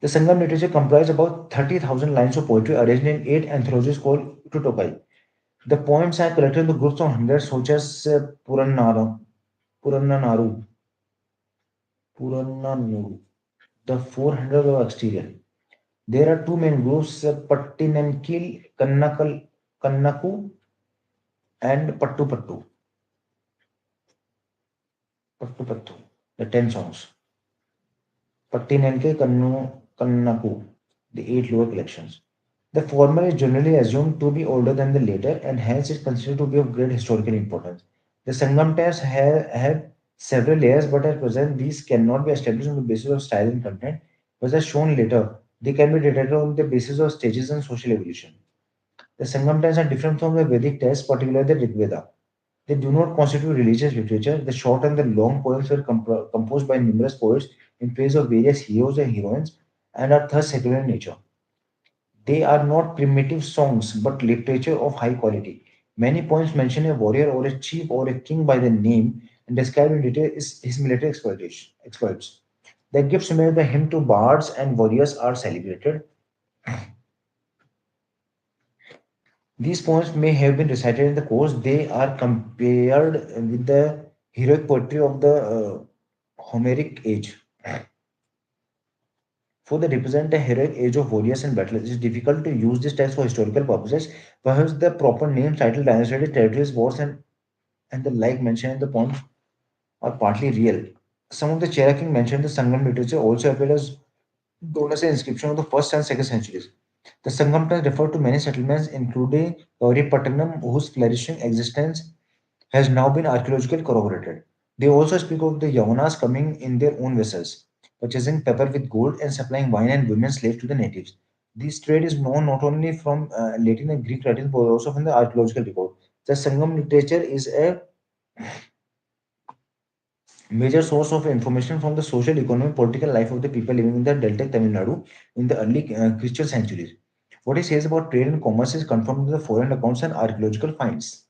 The Sangam literature comprised about 30,000 lines of poetry arranged in 8 anthologies called Ututokai. The poems are collected into groups of hundreds, such as Purannanaru, Purannanuru. The 400 of exterior. There are two main groups, Pattinamkil, Kannaku, and Pattu, the 10 songs. Pattinamke, Kannaku, the 8 lower collections. The former is generally assumed to be older than the later and hence is considered to be of great historical importance. The Sangam texts have several layers, but at present these cannot be established on the basis of style and content, but as shown later, they can be detected on the basis of stages and social evolution. The Sangam texts are different from the Vedic texts, particularly the Rig Veda. They do not constitute religious literature. The short and the long poems were composed by numerous poets in praise of various heroes and heroines and are thus secular in nature. They are not primitive songs, but literature of high quality. Many poems mention a warrior or a chief or a king by the name and describe in detail his military exploits. The gifts made by him to bards and warriors are celebrated. These poems may have been recited in the course. They are compared with the heroic poetry of the Homeric age. For they represent a heroic age of warriors and battles. It is difficult to use this text for historical purposes. Perhaps the proper name, title, dynasty, territories, wars, and the like mentioned in the poems are partly real. Some of the Cherokee mentioned in the Sangam literature also appear as donors and inscription of the first and second centuries. The Sangam terms refer to many settlements, including Pattanam, whose flourishing existence has now been archaeologically corroborated. They also speak of the Yavanas coming in their own vessels, purchasing pepper with gold and supplying wine and women slaves to the natives. This trade is known not only from Latin and Greek writings but also from the archaeological record. The Sangam literature is a major source of information from the social, economic, political life of the people living in the Delta Tamil Nadu in the early Christian centuries. What he says about trade and commerce is confirmed in the foreign accounts and archaeological finds.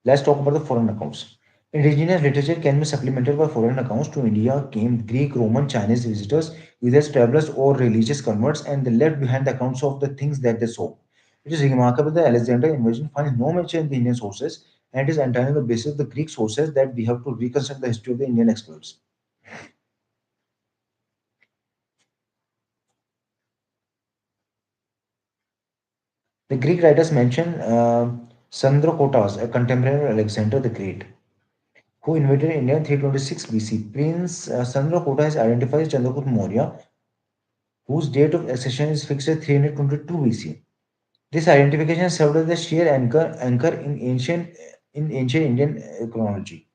Let's talk about the foreign accounts. Indigenous literature can be supplemented by foreign accounts. To India came Greek, Roman, Chinese visitors, either travelers or religious converts, and they left behind the accounts of the things that they saw. It is remarkable that Alexander invasion finds no mention in the Indian sources, and it is entirely on the basis of the Greek sources that we have to reconstruct the history of the Indian explorers. The Greek writers mention Sandrokotas, a contemporary of Alexander the Great, who invaded India in 326 BC. Prince Sandrakota is identified as Chandragupta Maurya, whose date of accession is fixed at 322 BC. This identification served as the sheer anchor in ancient Indian chronology.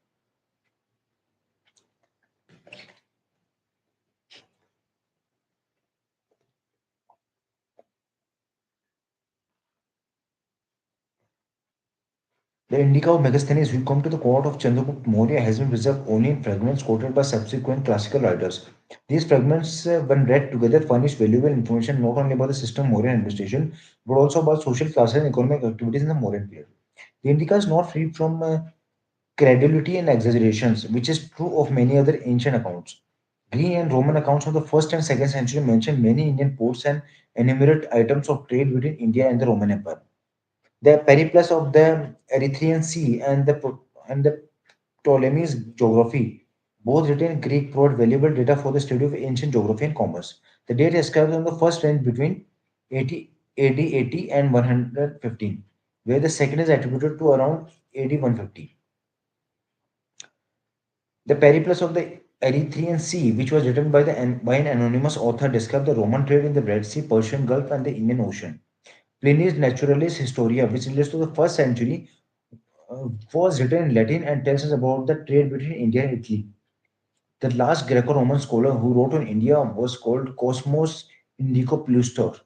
The Indica of Megasthenes, who come to the court of Chandragupta Maurya, has been preserved only in fragments quoted by subsequent classical writers. These fragments, when read together, furnish valuable information not only about the system of Mauryan administration, but also about social classes and economic activities in the Mauryan period. The Indica is not free from credulity and exaggerations, which is true of many other ancient accounts. Greek and Roman accounts of the first and second century mention many Indian ports and enumerate items of trade between India and the Roman Empire. The periplus of the Erythraean Sea and the Ptolemy's geography, both written in Greek, provide valuable data for the study of ancient geography and commerce. The date ascribed on the first range between 80 AD 80 and 115, where the second is attributed to around AD 150. The Periplus of the Erythraean Sea, which was written by an anonymous author, described the Roman trade in the Red Sea, Persian Gulf, and the Indian Ocean. Pliny's Naturalis Historia, which relates to the first century, was written in Latin and tells us about the trade between India and Italy. The last Greco-Roman scholar who wrote on India was called Cosmos Indicopleustus.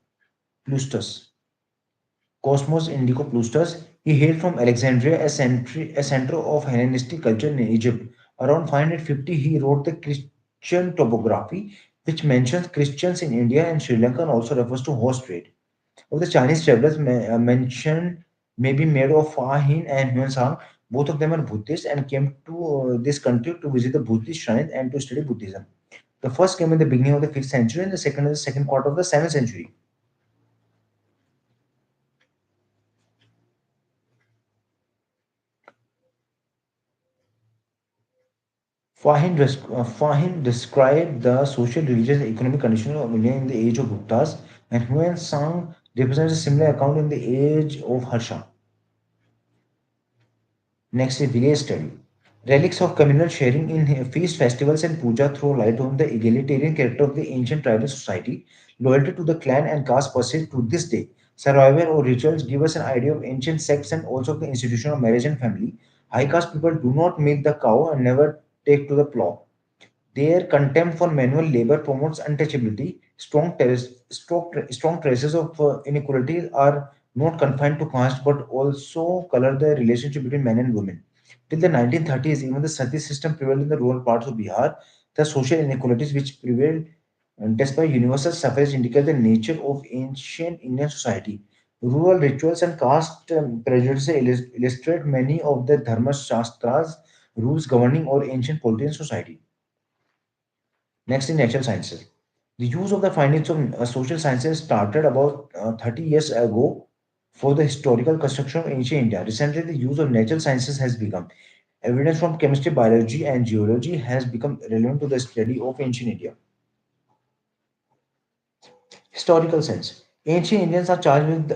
Cosmos Indicopleustus. He hailed from Alexandria, a center of Hellenistic culture in Egypt. Around 550, he wrote the Christian topography, which mentions Christians in India and Sri Lanka and also refers to horse trade. Of the Chinese travelers mentioned may be made of Fa Hin and Huan Sang. Both of them are Buddhists and came to this country to visit the Buddhist shrines and to study Buddhism. The first came in the beginning of the 5th century and the second in the second quarter of the 7th century. Fahin described the social, religious, and economic condition of India in the age of Guptas, and Huan Sang represents a similar account in the age of Harsha. Next is village study. Relics of communal sharing in feast festivals and puja throw light on the egalitarian character of the ancient tribal society. Loyalty to the clan and caste persists to this day. Survival or rituals give us an idea of ancient sects and also the institution of marriage and family. High caste people do not milk the cow and never take to the plow. Their contempt for manual labor promotes untouchability. Strong traces of inequality are not confined to caste but also color the relationship between men and women. Till the 1930s, even the sati system prevailed in the rural parts of Bihar. The social inequalities which prevailed despite universal suffrage indicate the nature of ancient Indian society. Rural rituals and caste prejudice illustrate many of the Dharma Shastras rules governing our ancient polity and society. Next in natural sciences. The use of the findings of social sciences started about 30 years ago for the historical construction of ancient India. Recently, the use of natural sciences has become. Evidence from chemistry, biology, and geology has become relevant to the study of ancient India. Historical sense. Ancient Indians are charged with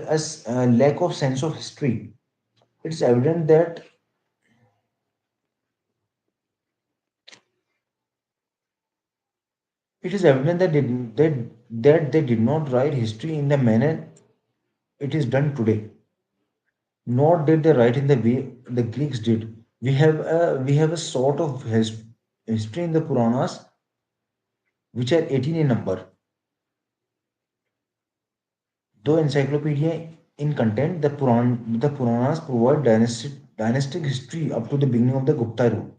a lack of sense of history. It is evident that they did not write history in the manner it is done today. Nor did they write in the way the Greeks did. We have a sort of history in the Puranas which are 18 in number. Though encyclopedia in content, the Puranas provide dynastic history up to the beginning of the Gupta rule.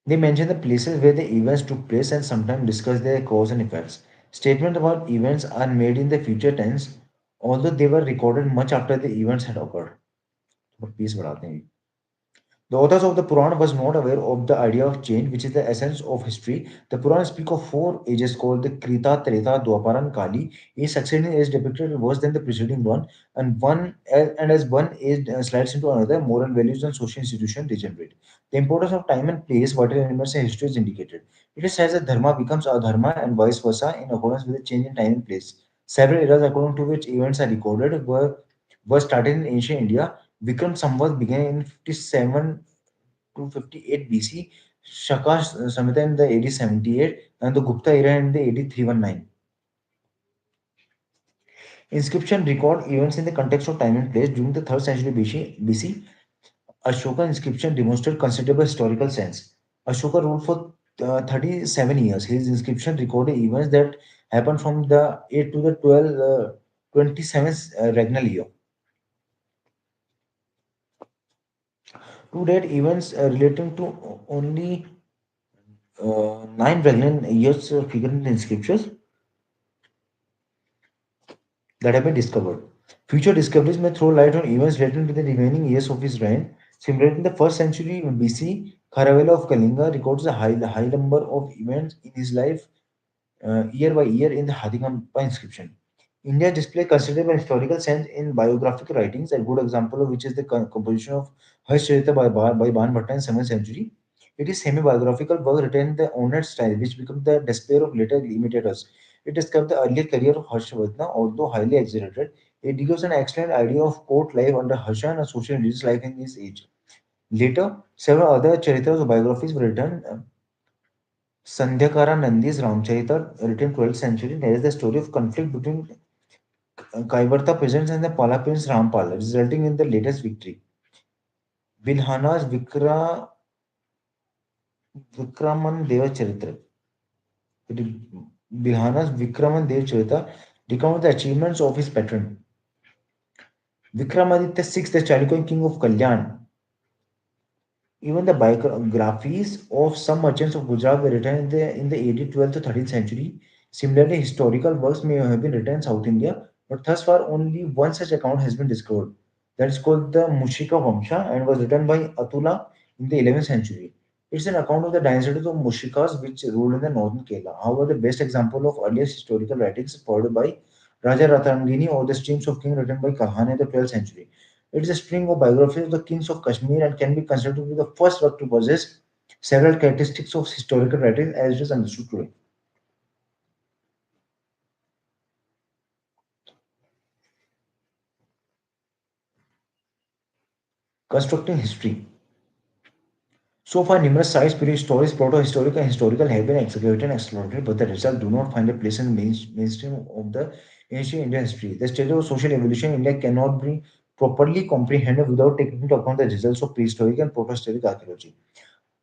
They mention the places where the events took place and sometimes discuss their cause and effects. Statements about events are made in the future tense, although they were recorded much after the events had occurred. तो piece बढ़ाते हैं. The authors of the Purana was not aware of the idea of change, which is the essence of history. The Purana speak of four ages called the Krita, Treta, Dwapara, and Kali. Each succeeding age depicted worse than the preceding one, and as one age slides into another, moral values and social institutions degenerate. The importance of time and place, water elements, and history is indicated. It is said that dharma becomes adharma and vice versa in accordance with the change in time and place. Several eras according to which events are recorded were started in ancient India. Vikram Samvat began in 57 to 58 BC, Shaka Samhita in the AD 78, and the Gupta era in the AD 319. Inscription record events in the context of time and place during the 3rd century BC. Ashoka inscription demonstrate considerable historical sense. Ashoka ruled for 37 years. His inscription recorded events that happened from the 8 to the 27th regnal year. To date, events relating to only 9 years figure in the inscriptions that have been discovered. Future discoveries may throw light on events relating to the remaining years of his reign. Similarly, in the 1st century BC, Kharavela of Kalinga records a high number of events in his life year by year in the Hadikampa inscription. India displays considerable historical sense in biographical writings, a good example of which is the composition of Harshcharita by Ban Bhatta in 7th century. It is semi-biographical work written in the honored style, which became the despair of later imitators. It describes the earlier career of Harshavardhana, although highly exaggerated. It gives an excellent idea of court life under Harsha and social and religious life in his age. Later, several other Charitras or biographies were written. Sandhyakara Nandi's Ramcharita, written 12th century, narrates the story of conflict between Kaivarta peasants and the Pala prince Rampal, resulting in the latest victory. Bilhana's Vikraman Deva Charitra. It is Bilhana's Vikraman Deva Charitra recounts the achievements of his patron. Vikramaditya VI, the Chalukyan king of Kalyan. Even the biographies of some merchants of Gujarat were written in the AD 12th to 13th century. Similarly, historical works may have been written in South India, but thus far only one such account has been discovered. That is called the Mushika Vamsha and was written by Atula in the 11th century. It's an account of the dynasty of Mushikas which ruled in the northern Kerala. However, the best example of earliest historical writings is provided by Raja Ratangini or the Streams of King written by Kahane in the 12th century. It is a string of biographies of the kings of Kashmir and can be considered to be the first work to possess several characteristics of historical writing as it is understood today. Constructing history. So far, numerous sites, prehistoric, proto-historical, and historical have been excavated and exploited, but the results do not find a place in the mainstream of the ancient Indian history. The stage of social evolution in India cannot be properly comprehended without taking into account the results of prehistoric and proto-historic archaeology.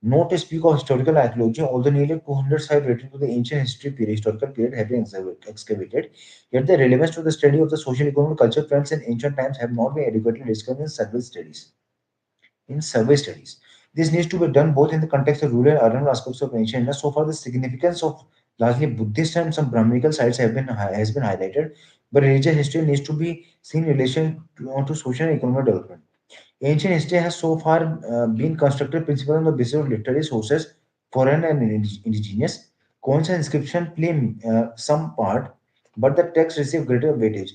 Not to speak of historical archaeology, although nearly 200 sites relating to the ancient historical period have been excavated, yet the relevance to the study of the social, economic, cultural trends in ancient times have not been adequately discussed in survey studies. This needs to be done both in the context of rural and urban aspects of ancient India. So far, the significance of largely Buddhist and some Brahminical sites has been highlighted, but religious history needs to be seen in relation to social and economic development. Ancient history has so far been constructed principally on the basis of literary sources, foreign and indigenous. Coins and inscription play some part, but the text receive greater weightage.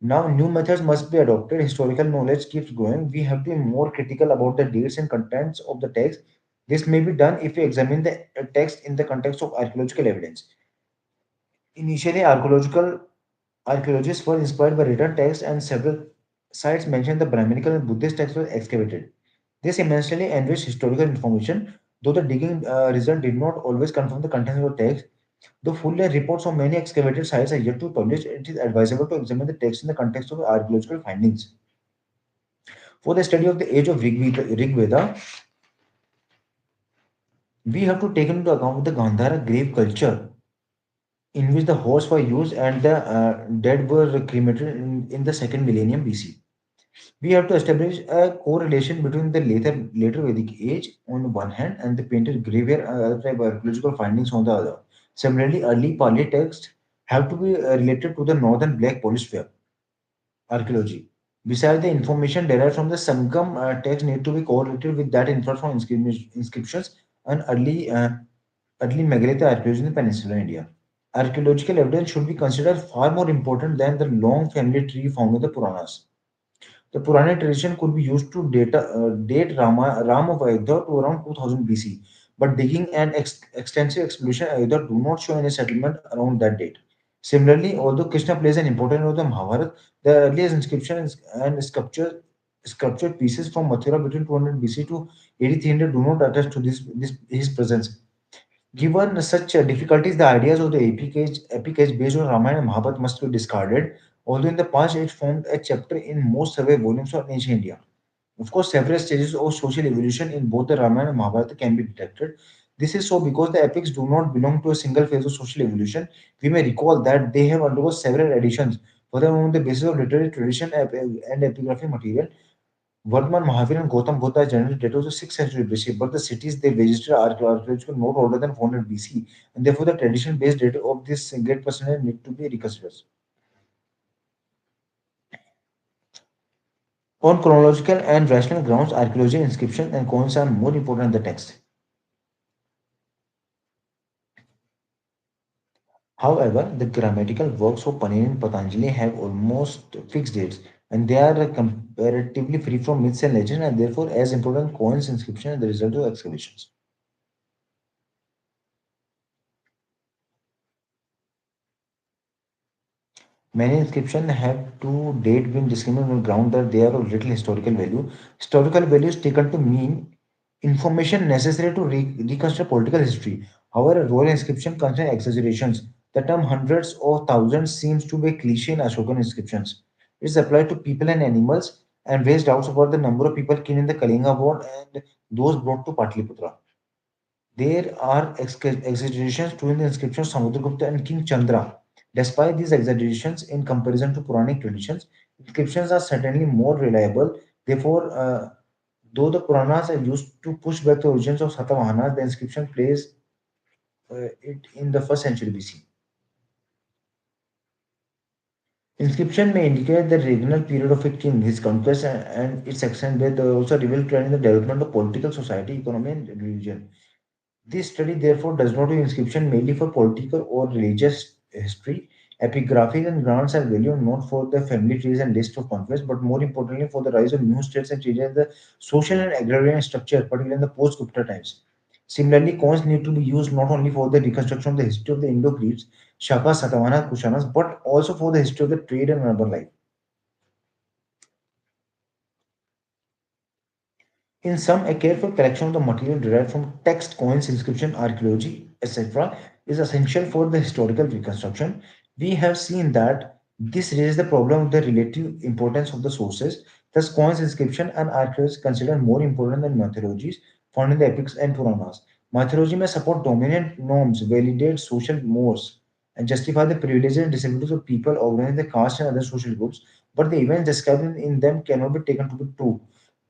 Now, new methods must be adopted. Historical knowledge keeps growing. We have to be more critical about the dates and contents of the text. This may be done if we examine the text in the context of archaeological evidence. Initially, archaeologists were inspired by written texts, and several sites mention the Brahminical and Buddhist texts were excavated. This immensely enriched historical information, though the digging result did not always confirm the contents of the text. Though full reports of many excavated sites are yet to be published, it is advisable to examine the text in the context of archaeological findings. For the study of the age of Rig Veda, we have to take into account the Gandhara grave culture, in which the horse were used and the dead were cremated in the second millennium BC. We have to establish a correlation between the later Vedic age on one hand and the painted graveyard and other type of archaeological findings on the other. Similarly, early Pali texts have to be related to the northern Black Polish archaeology. Besides, the information derived from the Sangam text need to be correlated with that inferred from inscriptions and early megalithic archaeology in the peninsular India. Archaeological evidence should be considered far more important than the long family tree found in the Puranas. The Puranic tradition could be used to date Ram of Ayodhya to around 2000 BC, but digging and extensive exploration of Ayodhya do not show any settlement around that date. Similarly, although Krishna plays an important role in the Mahabharata, the earliest inscriptions and sculptured pieces from Mathura between 200 BC to 8300 do not attest to his presence. Given such difficulties, the ideas of the epic age based on Ramayana and Mahabharata must be discarded, although in the past it formed a chapter in most survey volumes of ancient India. Of course, several stages of social evolution in both the Ramayana and Mahabharata can be detected. This is so because the epics do not belong to a single phase of social evolution. We may recall that they have undergone several editions, whether on the basis of literary tradition and epigraphic material. Vardman Mahavir and Gautam Buddha generally date of the 6th century BC, but the cities they visited are archaeological not older than 400 BC, and therefore the tradition-based date of this great personality need to be reconsidered. On chronological and rational grounds, archaeology, inscriptions, and coins are more important than the text. However, the grammatical works of Panini and Patanjali have almost fixed dates, and they are comparatively free from myths and legends, and therefore as important coins, inscriptions, and the result of excavations. Many inscriptions have to date been discriminated on the ground that they are of little historical value. Historical value is taken to mean information necessary to reconstruct political history. However, royal inscription contain exaggerations. The term hundreds or thousands seems to be a cliche in Ashokan inscriptions. It is applied to people and animals and raised doubts about the number of people killed in the Kalinga war and those brought to Patliputra. There are exaggerations to in the inscription of Samudragupta and King Chandra. Despite these exaggerations in comparison to Puranic traditions, inscriptions are certainly more reliable. Therefore, though the Puranas are used to push back the origins of Satavahanas, the inscription plays it in the first century BC. Inscription may indicate the regional period of a king, his conquest, and its extent, but they also reveal trend in the development of political society, economy, and religion. This study therefore does not use inscription mainly for political or religious history. Epigraphic and grants are valued not for the family trees and list of conquests, but more importantly for the rise of new states and changes in the social and agrarian structure, particularly in the post-Gupta times. Similarly, coins need to be used not only for the reconstruction of the history of the Indo-Greeks, Shaka, Satavahana, Kushanas, but also for the history of the trade and urban life. In sum, a careful collection of the material derived from text, coins, inscription, archaeology, etc., is essential for the historical reconstruction. We have seen that this raises the problem of the relative importance of the sources. Thus, coins, inscription, and archaeology is considered more important than mythologies found in the epics and Puranas. Mythology may support dominant norms, validate social mores, and justify the privileges and disabilities of people organized in the caste and other social groups, but the events described in them cannot be taken to be true.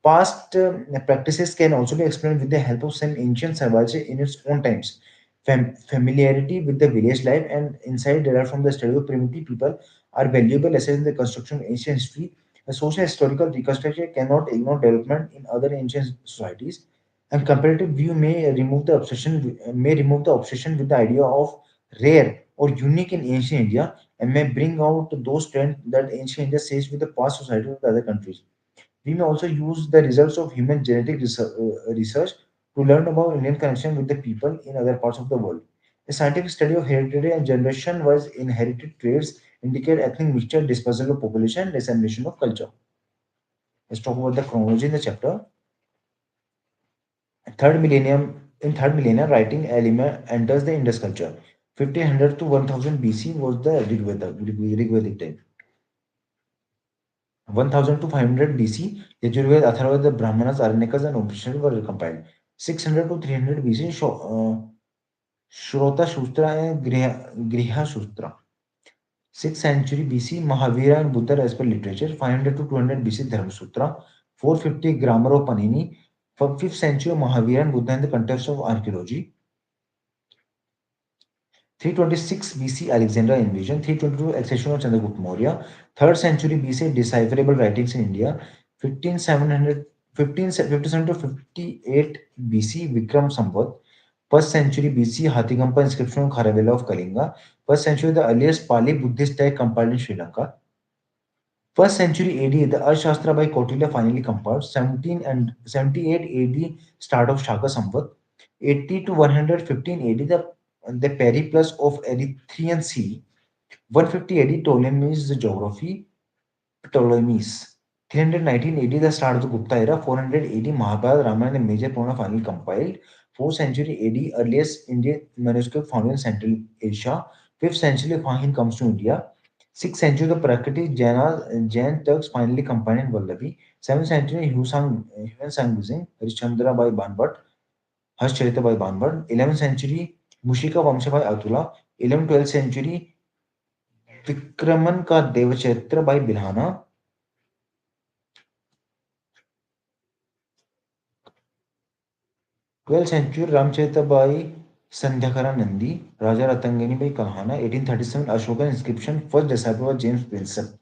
Past practices can also be explained with the help of some ancient civilization in its own times. Familiarity with the village life and insight derived from the study of primitive people are valuable lessons in the construction of ancient history. A social historical reconstruction cannot ignore development in other ancient societies, and comparative view may remove the obsession with the idea of rare or unique in ancient India and may bring out those trends that ancient India says with the past society of the other countries. We may also use the results of human genetic research to learn about Indian connection with the people in other parts of the world. A scientific study of hereditary and generation-wise inherited traits indicate ethnic mixture, dispersal of population, and dissemination of culture. Let's talk about the chronology in the chapter. Third millennium, in third millennium, writing element enters the Indus culture. 1500 to 1000 BC was the Rigvedic time. 1000 to 500 BC, Yajurveda, Atharvaveda, Brahmanas, Aranyakas, and Upanishads were compiled. 600 to 300 BC, Shrota Sutra and Griha Sutra. 6th century BC, Mahavira and Buddha as per literature. 500 to 200 BC, Dharma Sutra. 450, Grammar of Panini. 5th century, Mahavira and Buddha in the context of archaeology. 326 BC, Alexandria invasion. 322, accession of Chandragupta Maurya. 3rd century BC, decipherable writings in India. 15700, 57 to 58 BC, Vikram Samvat. 1st century BC, Hathigampa inscription on Kharavela of Kalinga. 1st century, the earliest Pali Buddhist text compiled in Sri Lanka. 1st century AD, the Arthashastra by Kautilya finally compiled. 17 and 78 AD, start of Shaka Samvat. 80 to 115 AD, the Periplus of Erythraean Sea. 150 AD, Ptolemy's geography, Ptolemies. 319 AD, the start of the Gupta era. 400 AD, Mahabharata, Ramayana, and major Purana finally compiled. 4th century AD, earliest Indian manuscript found in Central Asia. 5th century, Fahin comes to India. 6th century, the Prakriti Jain Turks finally combined in Vallavi. 7th century, Huan Sang Buzing, Harishchandra by Banbhat, Harshcharita by Banbhat. 11th century, Mushika Vamsha by Atula. 11th-12th century, Vikraman का देवचरित्र by Bilhana. 12th century, Ramcharita by Sandhyakara Nandi. Raja Ratangini by Kahana. 1837, Ashoka inscription, first disciple was James Wilson.